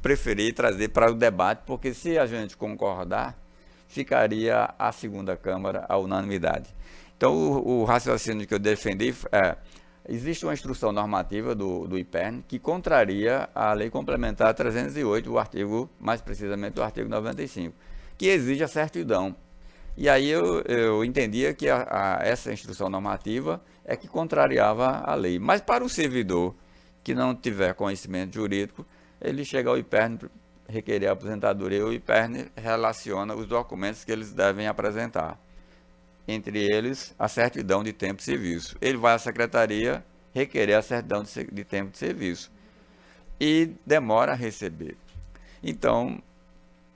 preferir trazer para o debate, porque se a gente concordar, ficaria a segunda Câmara a unanimidade. Então o raciocínio que eu defendi existe uma instrução normativa do IPERN que contraria a Lei Complementar 308, o artigo, mais precisamente o artigo 95, que exige a certidão. E aí eu entendia que essa instrução normativa é que contrariava a lei. Mas para o servidor que não tiver conhecimento jurídico, ele chega ao IPERN, requerer a aposentadoria, o IPERN relaciona os documentos que eles devem apresentar. Entre eles, a certidão de tempo de serviço. Ele vai à secretaria requerer a certidão de tempo de serviço e demora a receber. Então,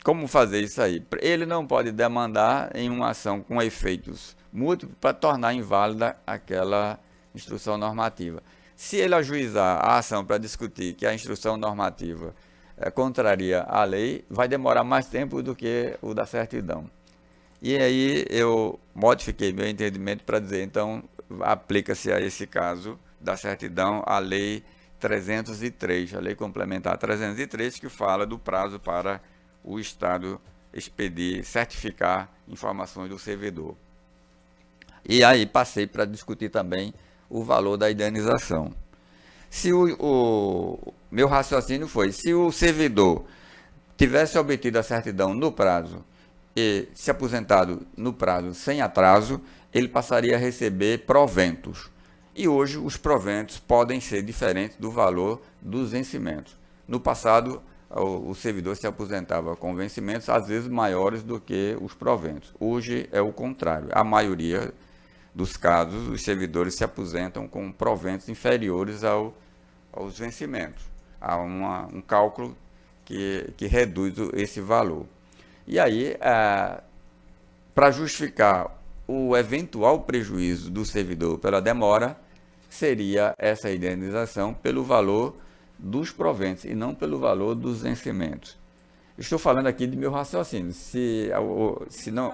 como fazer isso aí? Ele não pode demandar em uma ação com efeitos múltiplos para tornar inválida aquela instrução normativa. Se ele ajuizar a ação para discutir que a instrução normativa contraria a lei, vai demorar mais tempo do que o da certidão. E aí eu modifiquei meu entendimento para dizer, então, aplica-se a esse caso da certidão a Lei 303, a Lei Complementar 303, que fala do prazo para o Estado expedir, certificar informações do servidor. E aí passei para discutir também o valor da indenização. Se o meu raciocínio foi, se o servidor tivesse obtido a certidão no prazo e se aposentado no prazo sem atraso, ele passaria a receber proventos. E hoje os proventos podem ser diferentes do valor dos vencimentos. No passado, o servidor se aposentava com vencimentos às vezes maiores do que os proventos. Hoje é o contrário. A maioria dos casos, os servidores se aposentam com proventos inferiores aos vencimentos. Há um cálculo que reduz esse valor. E aí, para justificar o eventual prejuízo do servidor pela demora, seria essa indenização pelo valor dos proventos e não pelo valor dos vencimentos. Estou falando aqui de meu raciocínio. Se não...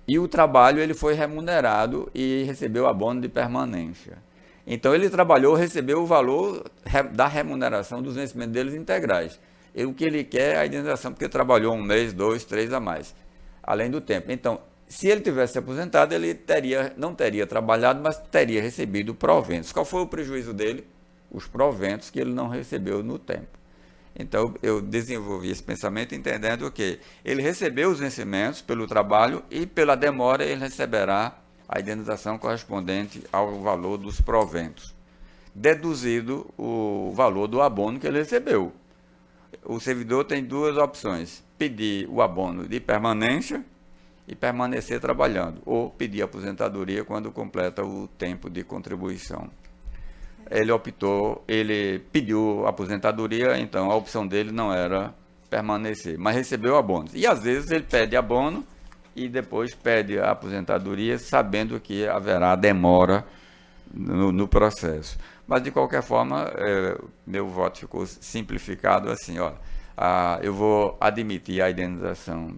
E o trabalho ele foi remunerado e recebeu abono de permanência. Então ele trabalhou, recebeu o valor da remuneração dos vencimentos deles integrais. E o que ele quer é a indenização, porque trabalhou 1 mês, 2, 3 a mais, além do tempo. Então, se ele tivesse se aposentado, ele não teria trabalhado, mas teria recebido proventos. Qual foi o prejuízo dele? Os proventos que ele não recebeu no tempo. Então, eu desenvolvi esse pensamento entendendo que ele recebeu os vencimentos pelo trabalho e pela demora ele receberá a indenização correspondente ao valor dos proventos, deduzido o valor do abono que ele recebeu. O servidor tem 2 opções: pedir o abono de permanência e permanecer trabalhando, ou pedir aposentadoria quando completa o tempo de contribuição. Ele pediu aposentadoria, então a opção dele não era permanecer, mas recebeu abono. E às vezes ele pede abono e depois pede a aposentadoria, sabendo que haverá demora no processo. Mas de qualquer forma, meu voto ficou simplificado assim, eu vou admitir a indenização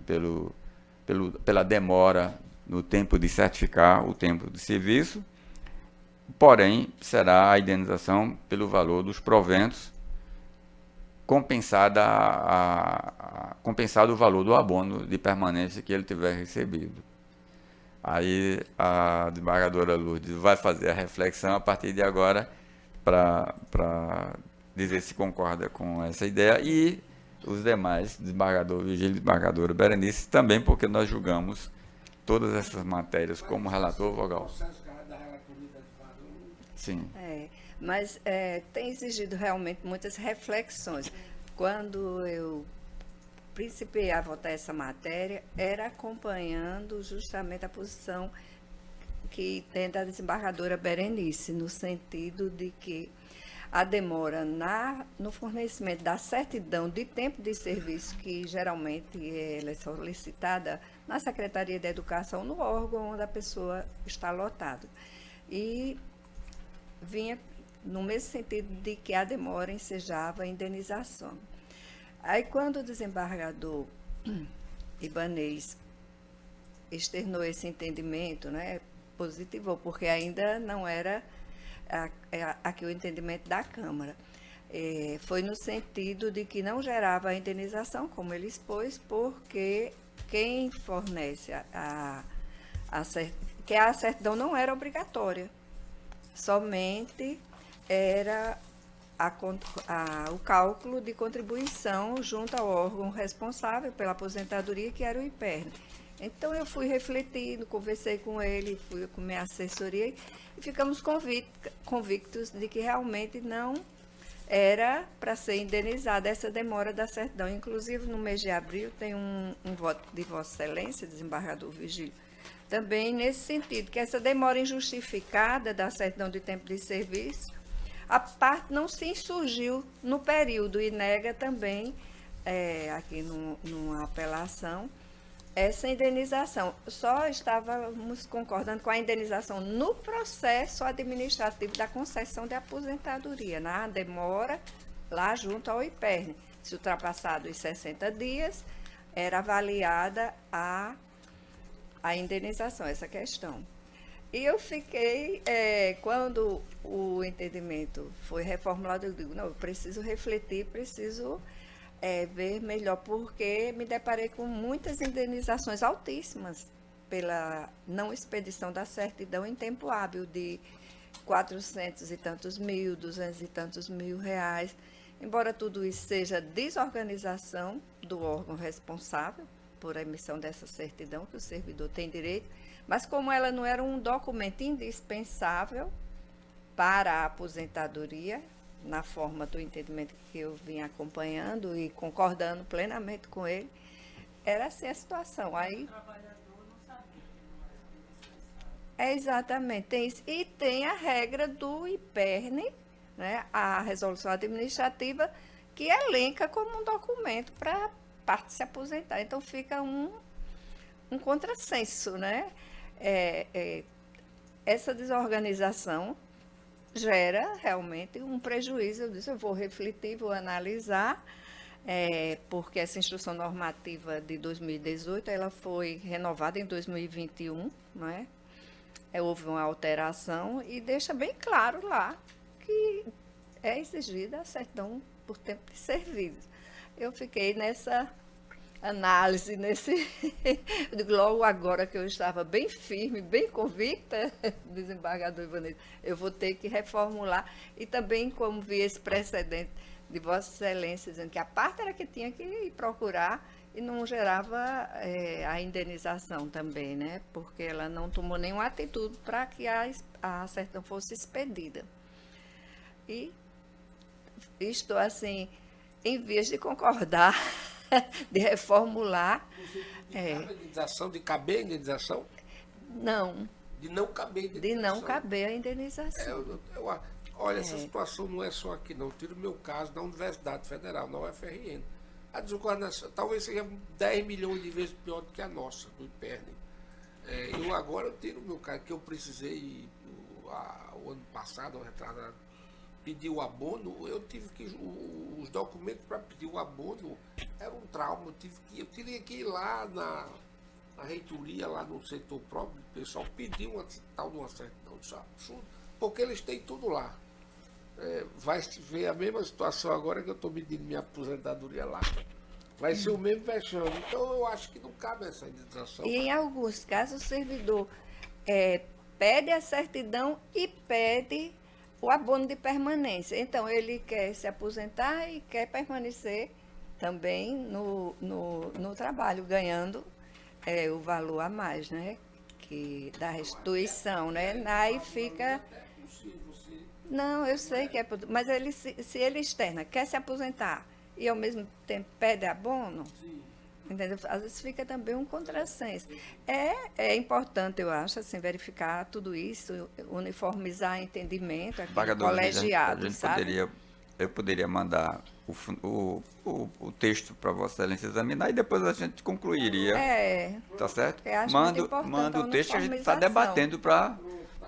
pela demora no tempo de certificar o tempo de serviço, porém será a indenização pelo valor dos proventos compensado o valor do abono de permanência que ele tiver recebido. Aí a desembargadora Lourdes vai fazer a reflexão a partir de agora para dizer se concorda com essa ideia, e os demais, desembargador Vigílio e desembargadora Berenice, também, porque nós julgamos todas essas matérias como relator vogal. Sim. Mas tem exigido realmente muitas reflexões. Quando eu principiei a votar essa matéria, era acompanhando justamente a posição que tem da desembargadora Berenice, no sentido de que a demora no fornecimento da certidão de tempo de serviço, que geralmente ela é solicitada na Secretaria de Educação, no órgão onde a pessoa está lotada. E vinha no mesmo sentido de que a demora ensejava a indenização. Aí, quando o desembargador Ibanez externou esse entendimento, né, positivou, porque ainda não era aqui o entendimento da Câmara. Foi no sentido de que não gerava a indenização, como ele expôs, porque quem fornece que a certidão não era obrigatória, somente era o cálculo de contribuição junto ao órgão responsável pela aposentadoria, que era o IPERN. Então, eu fui refletindo, conversei com ele, fui com minha assessoria e ficamos convictos de que realmente não era para ser indenizada essa demora da certidão. Inclusive, no mês de abril, tem um voto de Vossa Excelência, desembargador Vigílio, também nesse sentido, que essa demora injustificada da certidão de tempo de serviço, a parte não se insurgiu no período e nega também, aqui numa apelação, essa indenização. Só estávamos concordando com a indenização no processo administrativo da concessão de aposentadoria, na demora lá junto ao IPERN. Se ultrapassado os 60 dias, era avaliada a indenização, essa questão. E eu fiquei, quando o entendimento foi reformulado, eu digo, não, eu preciso refletir, preciso ver melhor, porque me deparei com muitas indenizações altíssimas pela não expedição da certidão em tempo hábil, de 400 e tantos mil, 200 e tantos mil reais. Embora tudo isso seja desorganização do órgão responsável por a emissão dessa certidão, que o servidor tem direito, mas como ela não era um documento indispensável para a aposentadoria, na forma do entendimento que eu vim acompanhando e concordando plenamente com ele, era assim a situação. Aí, exatamente, tem isso. E tem a regra do IPERN, né, a resolução administrativa, que elenca como um documento para a parte se aposentar. Então, fica um contrassenso, né? Essa desorganização gera realmente um prejuízo. Eu disse, eu vou refletir, vou analisar, porque essa instrução normativa de 2018, ela foi renovada em 2021, não é? Houve uma alteração e deixa bem claro lá que é exigida a certidão por tempo de serviço. Eu fiquei nessa análise, eu digo, logo agora que eu estava bem firme, bem convicta, desembargador Ivanildo, eu vou ter que reformular. E também, como vi esse precedente de Vossa Excelência, dizendo que a parte era que tinha que ir procurar e não gerava a indenização também, né? Porque ela não tomou nenhuma atitude para que a certidão fosse expedida. E estou, assim, em vias de concordar, de reformular. De caber a indenização? Não. De não caber a indenização. De não caber a indenização. Olha, essa situação não é só aqui, não. Tiro o meu caso da Universidade Federal, na UFRN. A desorganização talvez seja 10 milhões de vezes pior do que a nossa, do IPERN. Eu agora tiro o meu caso, que eu precisei, o ano passado, ou retrasado, pedir o abono. Eu tive que, os documentos para pedir o abono era um trauma. Eu teria que ir lá na reitoria, lá no setor próprio, o pessoal pediu uma tal de uma certidão de absurdo, porque eles têm tudo lá. vai ver a mesma situação agora que eu estou pedindo minha aposentadoria lá. Vai ser o mesmo vexame. Então, eu acho que não cabe essa indenização. E em alguns casos, o servidor pede a certidão e pede o abono de permanência. Então, ele quer se aposentar e quer permanecer também no trabalho, ganhando o valor a mais, né? Da restituição, né? Aí fica... Não, eu sei que é... Mas se ele externa, quer se aposentar e ao mesmo tempo pede abono, entendeu? Às vezes fica também um contrassenso. É importante, eu acho, assim, verificar tudo isso, uniformizar entendimento aqui no colegiado, sabe? Eu poderia mandar o texto para Vossa Excelência examinar e depois a gente concluiria. Tá certo? Manda o texto que a gente está debatendo para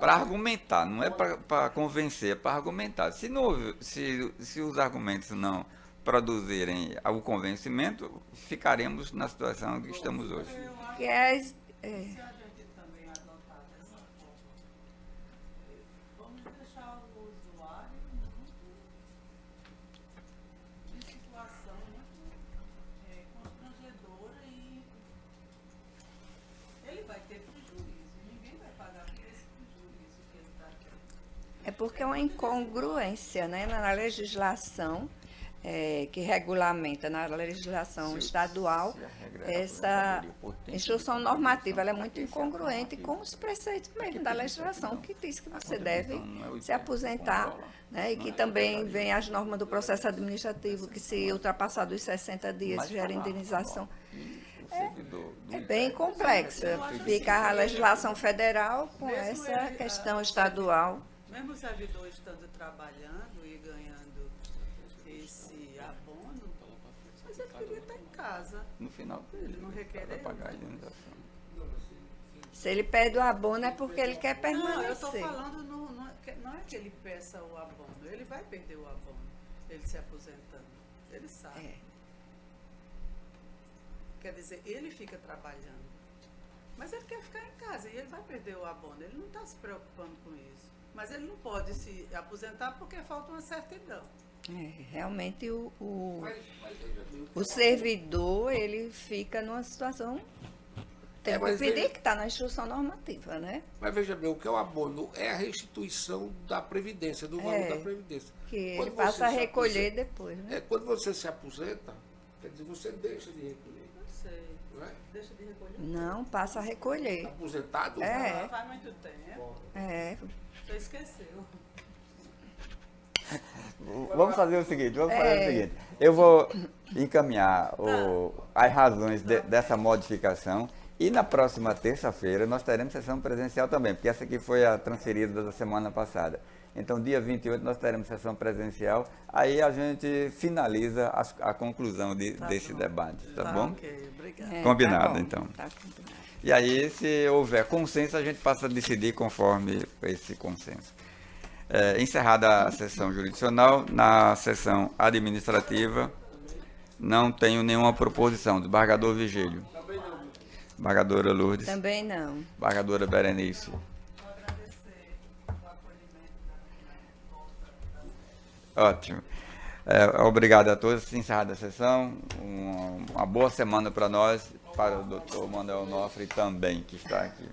argumentar, não é para convencer, é para argumentar. Se os argumentos não produzirem o convencimento, ficaremos na situação que estamos hoje. É porque é uma incongruência, né, na legislação que regulamenta, na legislação estadual, essa instrução normativa. Ela é muito incongruente com os preceitos mesmo da legislação, que diz que você deve se aposentar, né, e que também vem as normas do processo administrativo, que se ultrapassar dos 60 dias gera indenização. É bem complexo. Fica a legislação federal com essa questão estadual. Mesmo o servidor estando trabalhando e ganhando esse abono, mas ele queria estar em casa. No final, ele não requer pagar a indenização. Se ele pede o abono é porque ele quer permanecer. Não, eu estou falando, não é que ele peça o abono, ele vai perder o abono, ele se aposentando, ele sabe. Quer dizer, ele fica trabalhando, mas ele quer ficar em casa e ele vai perder o abono, ele não está se preocupando com isso. Mas ele não pode se aposentar porque falta uma certidão. Realmente o servidor, ele fica numa situação... Tem que pedir que está na instrução normativa, né? Mas veja bem, o que é o abono é a restituição da Previdência, do valor da Previdência. Que ele passa a recolher depois, né? Quando você se aposenta, quer dizer, você deixa de recolher. Não sei. Não é? Deixa de recolher? Não, passa a recolher. Aposentado? Faz muito tempo. Você esqueceu. Vamos fazer o seguinte, eu vou encaminhar as razões dessa modificação e na próxima terça-feira nós teremos sessão presencial também, porque essa aqui foi a transferida da semana passada. Então, dia 28 nós teremos sessão presencial, aí a gente finaliza a conclusão desse debate, tá bom? Ok, obrigado. Combinado, tá bom, então. Tá combinado. E aí, se houver consenso, a gente passa a decidir conforme esse consenso. Encerrada a sessão jurisdicional, na sessão administrativa, não tenho nenhuma proposição. Desembargador Vigílio. Desembargadora Lourdes. Também não. Desembargadora Berenice. Ótimo. Obrigado a todos. Encerrada a sessão. Uma boa semana para nós, para o doutor Manuel Onofre também, que está aqui.